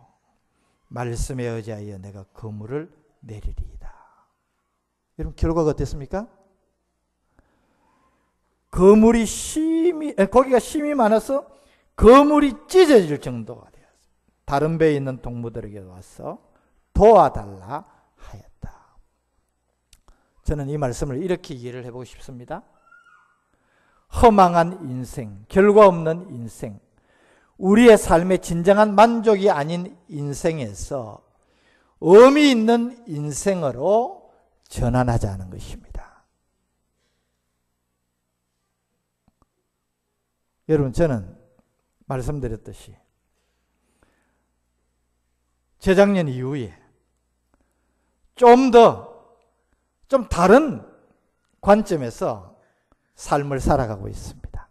말씀에 의지하여 내가 그물을 내리리이다. 여러분, 결과가 어땠습니까? 고기가 심이 많아서 그물이 찢어질 정도가 되었어요. 다른 배에 있는 동무들에게 와서 도와달라 하였다. 저는 이 말씀을 이렇게 이해를 해보고 싶습니다. 허망한 인생, 결과 없는 인생, 우리의 삶의 진정한 만족이 아닌 인생에서 의미 있는 인생으로 전환하자는 것입니다. 여러분, 저는 말씀드렸듯이 재작년 이후에 좀 다른 관점에서 삶을 살아가고 있습니다.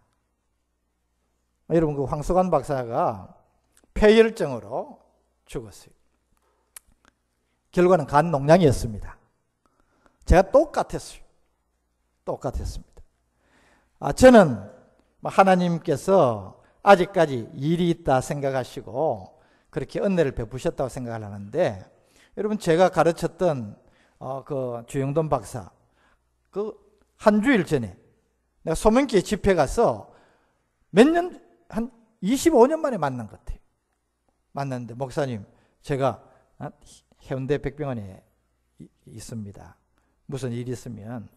여러분, 그 황석환 박사가 폐혈증으로 죽었어요. 결과는 간 농양이었습니다. 제가 똑같았습니다. 저는 하나님께서 아직까지 일이 있다 생각하시고 그렇게 은혜를 베푸셨다고 생각을 하는데, 여러분, 제가 가르쳤던 그 주영돈 박사 그 한 주일 전에 내가 소명교회 집회 가서 한 25년 만에 만난 것 같아요. 만났는데 목사님 제가 해운대 백병원에 있습니다. 무슨 일 있으면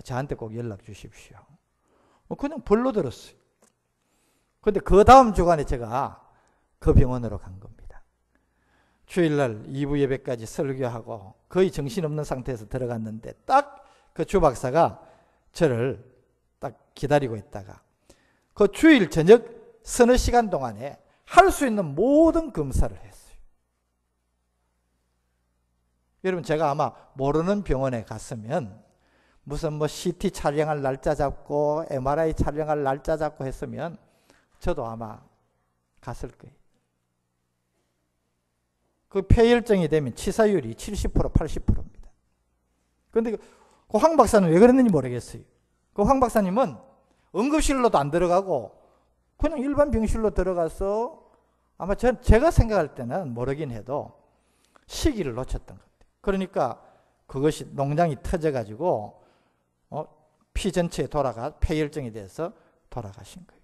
저한테 꼭 연락 주십시오. 그냥 벌로 들었어요. 근데 그 다음 주간에 제가 그 병원으로 간 겁니다. 주일날 2부 예배까지 설교하고 거의 정신없는 상태에서 들어갔는데 딱 그 주 박사가 저를 딱 기다리고 있다가 그 주일 저녁 서너 시간 동안에 할 수 있는 모든 검사를 했어요. 여러분 제가 아마 모르는 병원에 갔으면 무슨 뭐 CT 촬영할 날짜 잡고 MRI 촬영할 날짜 잡고 했으면 저도 아마 갔을 거예요. 그 폐혈증이 되면 치사율이 70% 80%입니다. 그런데 그 황 박사는 왜 그랬는지 모르겠어요. 그 황 박사님은 응급실로도 안 들어가고 그냥 일반 병실로 들어가서 아마 제가 생각할 때는 모르긴 해도 시기를 놓쳤던 것 같아요. 그러니까 그것이 농장이 터져가지고 피 전체에 폐혈증이 돼서 돌아가신 거예요.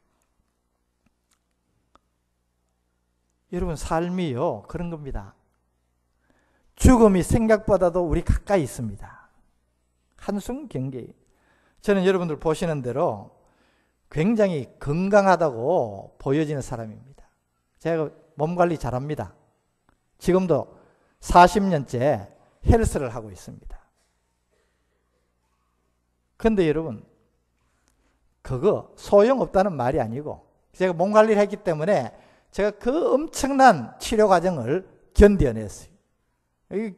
여러분 삶이요 그런 겁니다. 죽음이 생각보다도 우리 가까이 있습니다. 한숨 경계. 저는 여러분들 보시는 대로 굉장히 건강하다고 보여지는 사람입니다. 제가 몸 관리 잘합니다. 지금도 40년째 헬스를 하고 있습니다. 그런데 여러분 그거 소용없다는 말이 아니고 제가 몸 관리를 했기 때문에 제가 그 엄청난 치료 과정을 견뎌냈어요.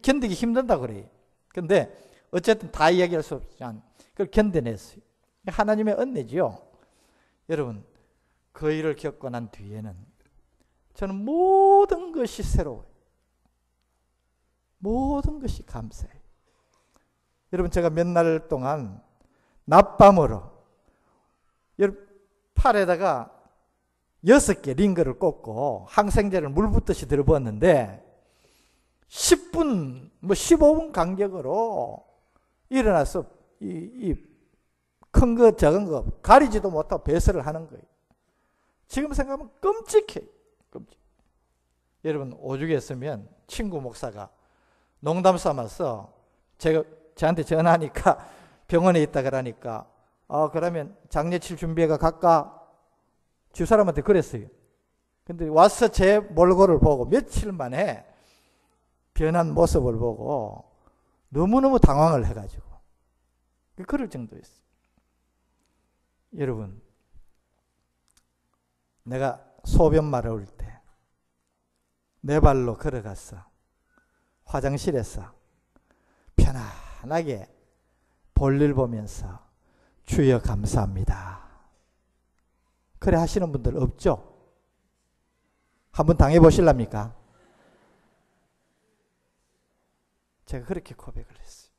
견디기 힘든다 그래요. 근데 어쨌든 다 이야기할 수 없지만 그걸 견뎌냈어요. 하나님의 은혜지요. 여러분 그 일을 겪고 난 뒤에는 저는 모든 것이 새로워요. 모든 것이 감사해요. 여러분 제가 몇 날 동안 낮밤으로 여러분 팔에다가 6개 링거를 꽂고 항생제를 물 붓듯이 들어부었는데 10분, 15분 간격으로 일어나서 이 큰 거, 작은 거 가리지도 못하고 배설을 하는 거예요. 지금 생각하면 끔찍해요. 끔찍. 여러분 오죽했으면 친구 목사가 농담 삼아서 저한테 전화하니까 병원에 있다 그러니까 그러면 장례칠 준비해가 갈까? 집사람한테 그랬어요. 근데 와서 제 몰골을 보고 며칠 만에 변한 모습을 보고 너무너무 당황을 해가지고 그럴 정도였어요. 여러분 내가 소변 마려울 때 내 발로 걸어가서 화장실에서 편안하게 볼일 보면서 주여 감사합니다. 그래 하시는 분들 없죠? 한번 당해보실랍니까? 제가 그렇게 고백을 했어요.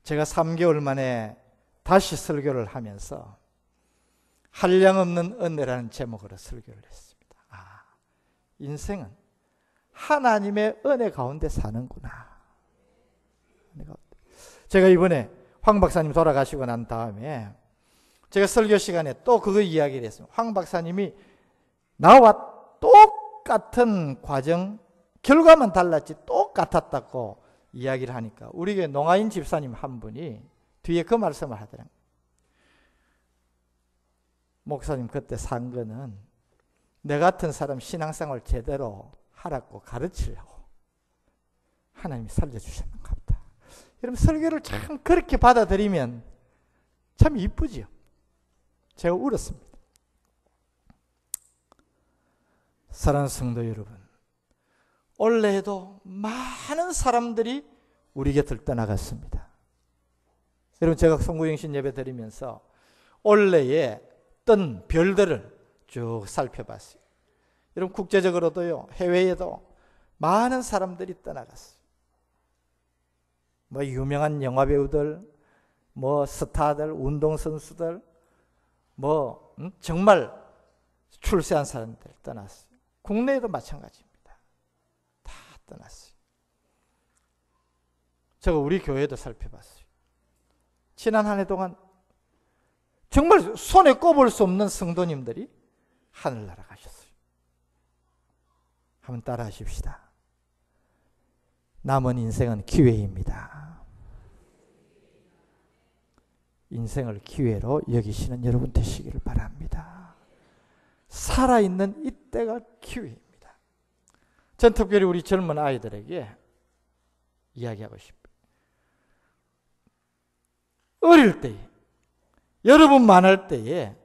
제가 3개월 만에 다시 설교를 하면서 한량없는 은혜라는 제목으로 설교를 했습니다. 인생은 하나님의 은혜 가운데 사는구나. 제가 이번에 황 박사님 돌아가시고 난 다음에 제가 설교 시간에 또 그거 이야기를 했습니다. 황 박사님이 나와 똑같은 과정, 결과만 달랐지 똑같았다고 이야기를 하니까 우리 교회 농아인 집사님 한 분이 뒤에 그 말씀을 하더라고요. 목사님 그때 산 거는 내 같은 사람 신앙생활 제대로 하라고 가르치려고 하나님이 살려주셨는가 보다. 여러분 설교를 참 그렇게 받아들이면 참 이쁘지요. 제가 울었습니다. 사랑하는 성도 여러분, 올해에도 많은 사람들이 우리 곁을 떠나갔습니다. 여러분 제가 송구영신 예배 드리면서 올해에 뜬 별들을 쭉 살펴봤어요. 여러분 국제적으로도요, 해외에도 많은 사람들이 떠나갔어요. 뭐 유명한 영화배우들, 뭐 스타들, 운동선수들, 뭐 정말 출세한 사람들 떠났어요. 국내에도 마찬가지입니다. 다 떠났어요. 제가 우리 교회도 살펴봤어요. 지난 한 해 동안 정말 손에 꼽을 수 없는 성도님들이 하늘나라 가셨어요. 한번 따라 하십시다. 남은 인생은 기회입니다. 인생을 기회로 여기시는 여러분 되시기를 바랍니다. 살아있는 이때가 기회입니다. 전 특별히 우리 젊은 아이들에게 이야기하고 싶어요. 어릴 때에, 여러분 많을 때에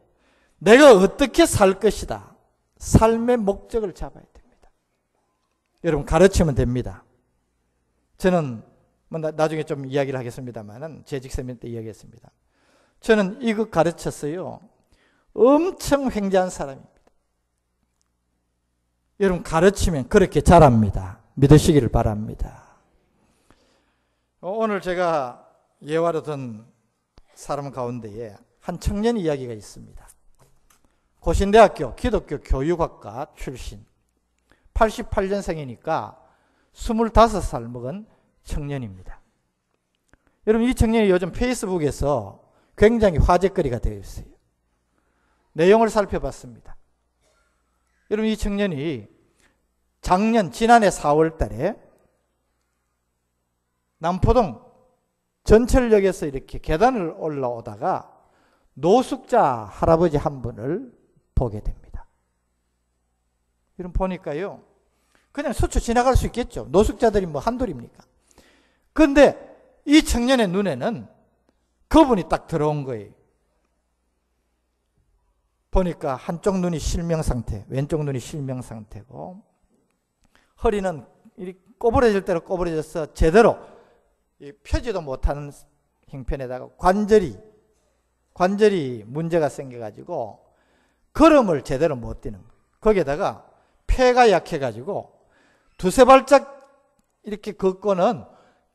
내가 어떻게 살 것이다. 삶의 목적을 잡아야 됩니다. 여러분 가르치면 됩니다. 저는 나중에 좀 이야기를 하겠습니다만 재직 세미나 때 이야기했습니다. 저는 이거 가르쳤어요. 엄청 횡재한 사람입니다. 여러분 가르치면 그렇게 자랍니다. 믿으시기를 바랍니다. 오늘 제가 예화로 든 사람 가운데에 한 청년 이야기가 있습니다. 고신대학교 기독교 교육학과 출신 88년생이니까 25살 먹은 청년입니다. 여러분 이 청년이 요즘 페이스북에서 굉장히 화제거리가 되어 있어요. 내용을 살펴봤습니다. 여러분 이 청년이 지난해 4월 달에 남포동 전철역에서 이렇게 계단을 올라오다가 노숙자 할아버지 한 분을 보게 됩니다. 여러분 보니까요. 그냥 스쳐 지나갈 수 있겠죠. 노숙자들이 뭐 한둘입니까? 그런데 이 청년의 눈에는 그분이 딱 들어온 거예요. 보니까 한쪽 눈이 실명 상태, 왼쪽 눈이 실명 상태고 허리는 이렇게 꼬부러질 대로 꼬부러져서 제대로 펴지도 못하는 형편에다가 관절이 문제가 생겨가지고 걸음을 제대로 못 뛰는 거예요. 거기에다가 폐가 약해가지고 두세 발짝 이렇게 걷고는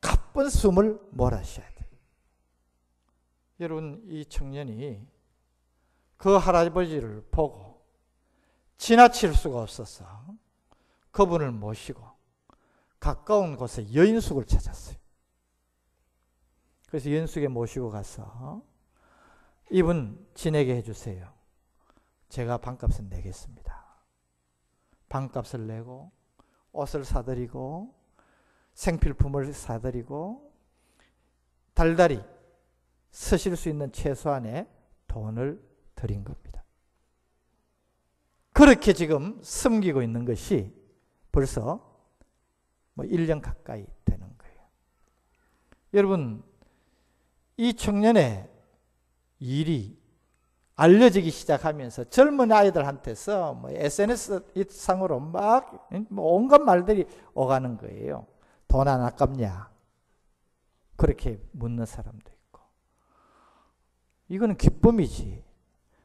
가쁜 숨을 몰아쉬어야 돼요. 여러분 이 청년이 그 할아버지를 보고 지나칠 수가 없어서 그분을 모시고 가까운 곳에 여인숙을 찾았어요. 그래서 여인숙에 모시고 가서 이분 지내게 해주세요. 제가 방값을 내겠습니다. 방값을 내고 옷을 사드리고 생필품을 사드리고 달달이 쓰실 수 있는 최소한의 돈을 드린 겁니다. 그렇게 지금 숨기고 있는 것이 벌써 1년 가까이 되는 거예요. 여러분 이 청년의 일이 알려지기 시작하면서 젊은 아이들한테서 SNS 상으로 막 온갖 말들이 오가는 거예요. 돈 안 아깝냐? 그렇게 묻는 사람도 있고. 이거는 기쁨이지.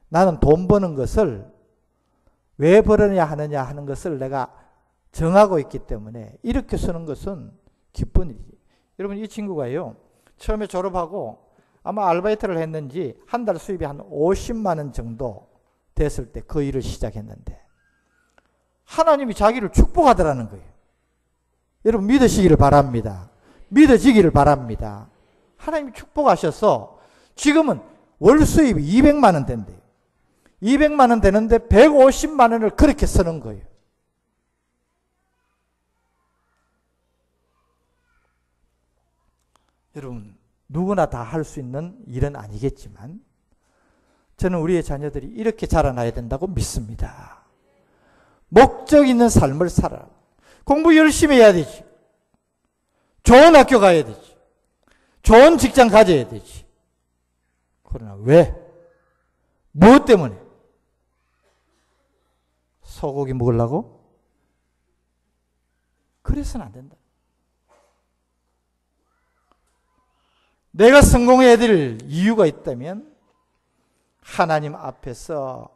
나는 돈 버는 것을 왜 벌어야 하느냐 하는 것을 내가 정하고 있기 때문에 이렇게 쓰는 것은 기쁨이지. 여러분 이 친구가요. 처음에 졸업하고 아마 아르바이트를 했는지 한 달 수입이 한 50만 원 정도 됐을 때 그 일을 시작했는데 하나님이 자기를 축복하더라는 거예요. 여러분 믿으시기를 바랍니다. 믿어지기를 바랍니다. 하나님이 축복하셔서 지금은 월 수입이 200만 원 된대요. 200만 원 되는데 150만 원을 그렇게 쓰는 거예요. 여러분 누구나 다 할 수 있는 일은 아니겠지만 저는 우리의 자녀들이 이렇게 자라나야 된다고 믿습니다. 목적 있는 삶을 살아. 공부 열심히 해야 되지. 좋은 학교 가야 되지. 좋은 직장 가져야 되지. 그러나 왜? 무엇 때문에? 소고기 먹으려고? 그래서는 안 된다. 내가 성공해야 될 이유가 있다면 하나님 앞에서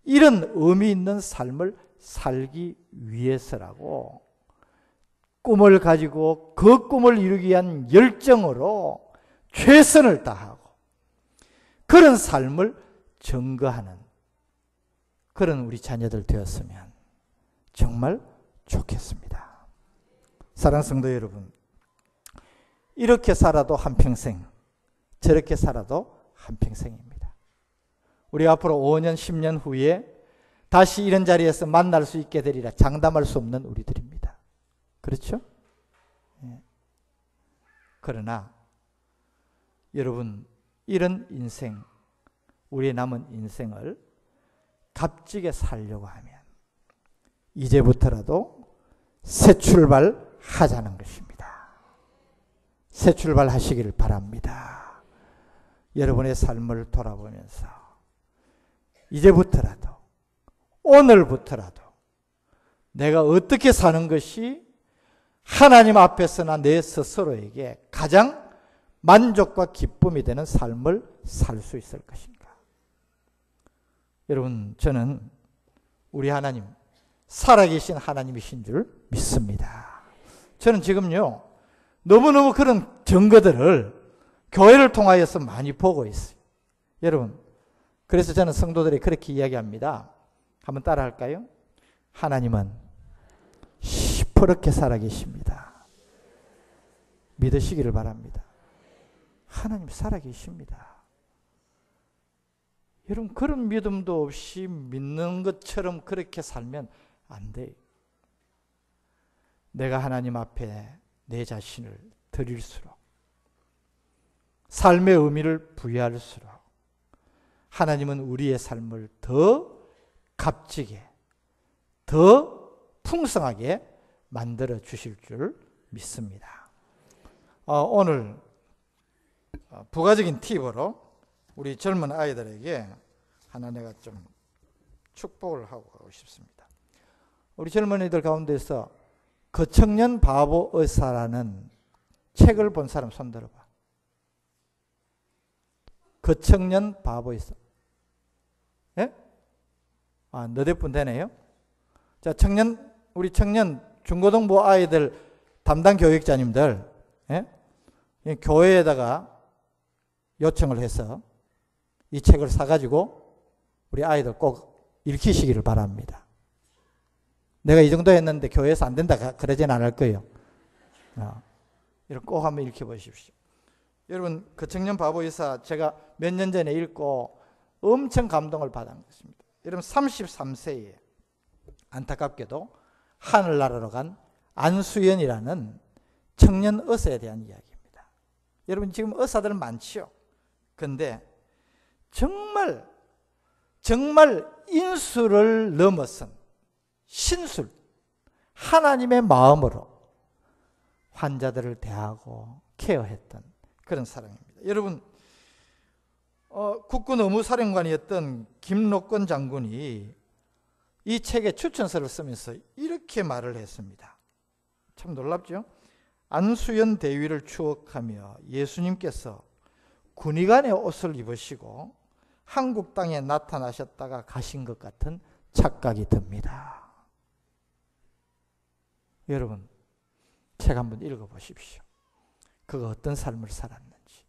이런 의미 있는 삶을 살기 위해서라고 꿈을 가지고 그 꿈을 이루기 위한 열정으로 최선을 다하고 그런 삶을 증거하는 그런 우리 자녀들 되었으면 정말 좋겠습니다. 사랑하는 성도 여러분, 이렇게 살아도 한평생, 저렇게 살아도 한평생입니다. 우리 앞으로 5년, 10년 후에 다시 이런 자리에서 만날 수 있게 되리라 장담할 수 없는 우리들입니다. 그렇죠? 예. 그러나 여러분, 이런 인생, 우리의 남은 인생을 값지게 살려고 하면 이제부터라도 새 출발하자는 것입니다. 새 출발하시기를 바랍니다. 여러분의 삶을 돌아보면서 이제부터라도, 오늘부터라도 내가 어떻게 사는 것이 하나님 앞에서나 내 스스로에게 가장 만족과 기쁨이 되는 삶을 살 수 있을 것인가. 여러분, 저는 우리 하나님, 살아계신 하나님이신 줄 믿습니다. 저는 지금요, 너무너무 그런 증거들을 교회를 통하여서 많이 보고 있어요. 여러분, 그래서 저는 성도들이 그렇게 이야기합니다. 한번 따라 할까요? 하나님은 시퍼렇게 살아계십니다. 믿으시기를 바랍니다. 하나님 살아계십니다. 여러분, 그런 믿음도 없이 믿는 것처럼 그렇게 살면 안 돼요. 내가 하나님 앞에 내 자신을 드릴수록, 삶의 의미를 부여할수록 하나님은 우리의 삶을 더 값지게, 더 풍성하게 만들어 주실 줄 믿습니다. 오늘 부가적인 팁으로 우리 젊은 아이들에게 하나 내가 좀 축복을 하고 가고 싶습니다. 우리 젊은이들 가운데서 거청년 바보 의사라는 책을 본 사람 손 들어봐. 거청년 바보 의사. 예? 너댓 분 되네요. 자, 우리 청년 중고등부 아이들 담당 교육자님들, 예? 교회에다가 요청을 해서 이 책을 사가지고 우리 아이들 꼭 읽히시기를 바랍니다. 내가 이 정도 했는데 교회에서 안 된다 그러진 않을 거예요. 이렇게 꼭 한번 읽혀보십시오. 여러분, 그 청년 바보 의사 제가 몇 년 전에 읽고 엄청 감동을 받은 것입니다. 여러분, 33세에 안타깝게도 하늘나라로 간 안수연이라는 청년 의사에 대한 이야기입니다. 여러분, 지금 의사들은 많지요. 그런데 정말 인수를 넘어선 신술, 하나님의 마음으로 환자들을 대하고 케어했던 그런 사람입니다. 여러분, 국군 의무사령관이었던 김록건 장군이 이 책에 추천서를 쓰면서 이렇게 말을 했습니다. 참 놀랍죠? 안수연 대위를 추억하며 예수님께서 군의관의 옷을 입으시고 한국 땅에 나타나셨다가 가신 것 같은 착각이 듭니다. 여러분, 책 한번 읽어보십시오. 그가 어떤 삶을 살았는지.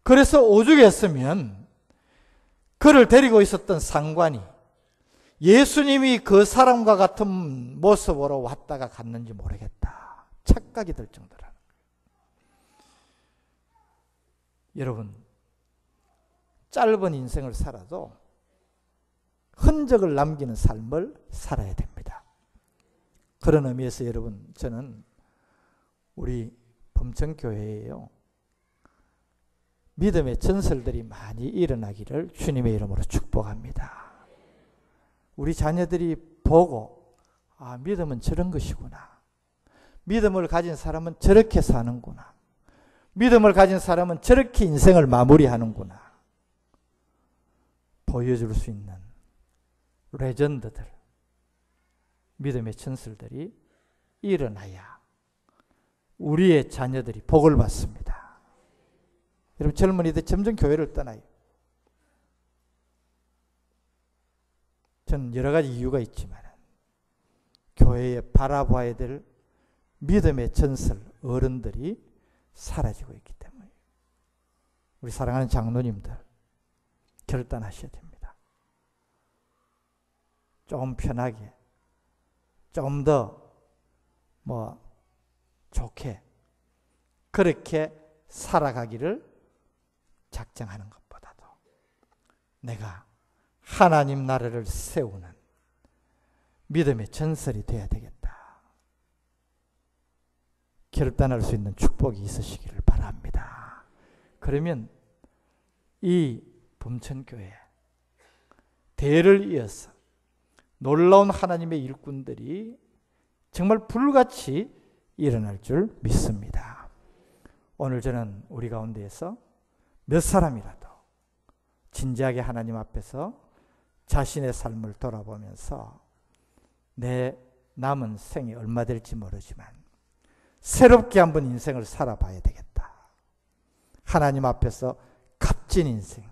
그래서 오죽했으면 그를 데리고 있었던 상관이 예수님이 그 사람과 같은 모습으로 왔다가 갔는지 모르겠다. 착각이 들 정도라는 거예요. 여러분, 짧은 인생을 살아도 흔적을 남기는 삶을 살아야 됩니다. 그런 의미에서 여러분, 저는 우리 범천교회에요, 믿음의 전설들이 많이 일어나기를 주님의 이름으로 축복합니다. 우리 자녀들이 보고, 믿음은 저런 것이구나. 믿음을 가진 사람은 저렇게 사는구나. 믿음을 가진 사람은 저렇게 인생을 마무리하는구나. 보여줄 수 있는 레전드들, 믿음의 전설들이 일어나야 우리의 자녀들이 복을 받습니다. 여러분, 젊은이들 점점 교회를 떠나요. 저는 여러 가지 이유가 있지만 교회에 바라봐야 될 믿음의 전설, 어른들이 사라지고 있기 때문에 우리 사랑하는 장로님들 결단하셔야 됩니다. 좀 편하게, 좀 더 좋게 그렇게 살아가기를 작정하는 것보다도 내가 하나님 나라를 세우는 믿음의 전설이 되어야 되겠다. 결단할 수 있는 축복이 있으시기를 바랍니다. 그러면 이 범천교회 대를 이어서 놀라운 하나님의 일꾼들이 정말 불같이 일어날 줄 믿습니다. 오늘 저는 우리 가운데에서 몇 사람이라도 진지하게 하나님 앞에서 자신의 삶을 돌아보면서 내 남은 생이 얼마 될지 모르지만 새롭게 한번 인생을 살아봐야 되겠다. 하나님 앞에서 값진 인생,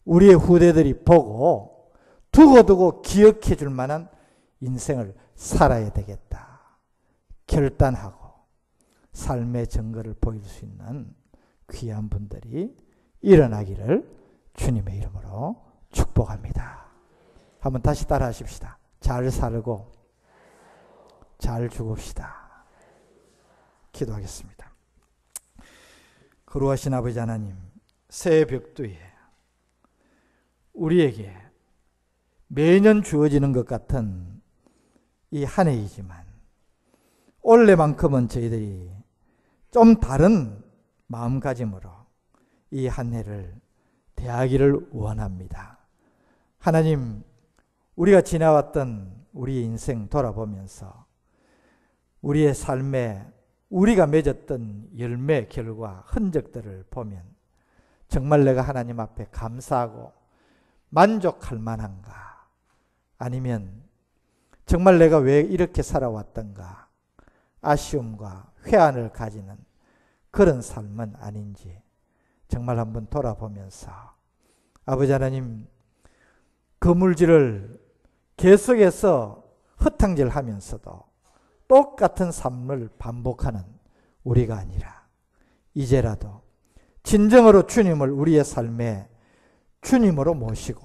우리의 후대들이 보고 두고두고 기억해 줄 만한 인생을 살아야 되겠다. 결단하고 삶의 증거를 보일 수 있는 귀한 분들이 일어나기를 주님의 이름으로 축복합니다. 한번 다시 따라 하십시다. 잘 살고 잘 죽읍시다. 기도하겠습니다. 거룩하신 아버지 하나님, 새해 벽두에 우리에게 매년 주어지는 것 같은 이 한 해이지만 올해만큼은 저희들이 좀 다른 마음가짐으로 이 한 해를 대하기를 원합니다. 하나님, 우리가 지나왔던 우리의 인생 돌아보면서 우리의 삶에 우리가 맺었던 열매, 결과, 흔적들을 보면 정말 내가 하나님 앞에 감사하고 만족할 만한가? 아니면 정말 내가 왜 이렇게 살아왔던가? 아쉬움과 회한을 가지는 그런 삶은 아닌지 정말 한번 돌아보면서 아버지 하나님, 그물질을 계속해서 헛탕질하면서도 똑같은 삶을 반복하는 우리가 아니라 이제라도 진정으로 주님을 우리의 삶에 주님으로 모시고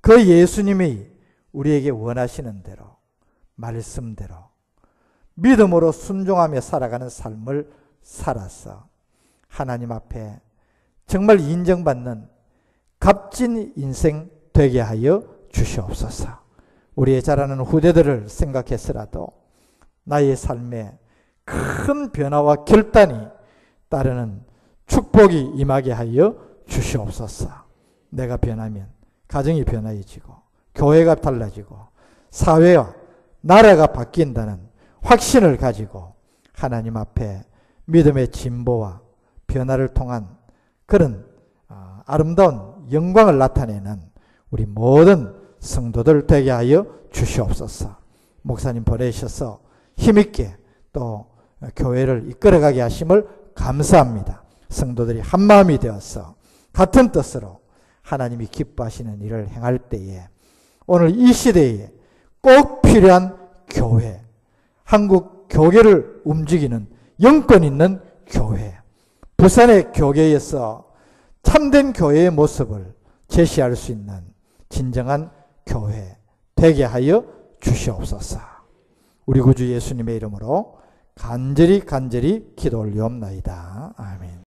그 예수님이 우리에게 원하시는 대로 말씀대로 믿음으로 순종하며 살아가는 삶을 살아서 하나님 앞에 정말 인정받는 값진 인생 되게 하여 주시옵소서. 우리의 자라는 후대들을 생각해서라도 나의 삶에 큰 변화와 결단이 따르는 축복이 임하게 하여 주시옵소서. 내가 변하면 가정이 변화해지고 교회가 달라지고 사회와 나라가 바뀐다는 확신을 가지고 하나님 앞에 믿음의 진보와 변화를 통한 그런 아름다운 영광을 나타내는 우리 모든 성도들 되게 하여 주시옵소서. 목사님 보내셔서 힘있게 또 교회를 이끌어가게 하심을 감사합니다. 성도들이 한마음이 되어서 같은 뜻으로 하나님이 기뻐하시는 일을 행할 때에 오늘 이 시대에 꼭 필요한 교회, 한국 교계를 움직이는 영권 있는 교회, 부산의 교계에서 참된 교회의 모습을 제시할 수 있는 진정한 교회 되게 하여 주시옵소서. 우리 구주 예수님의 이름으로 간절히 기도 올리옵나이다. 아멘.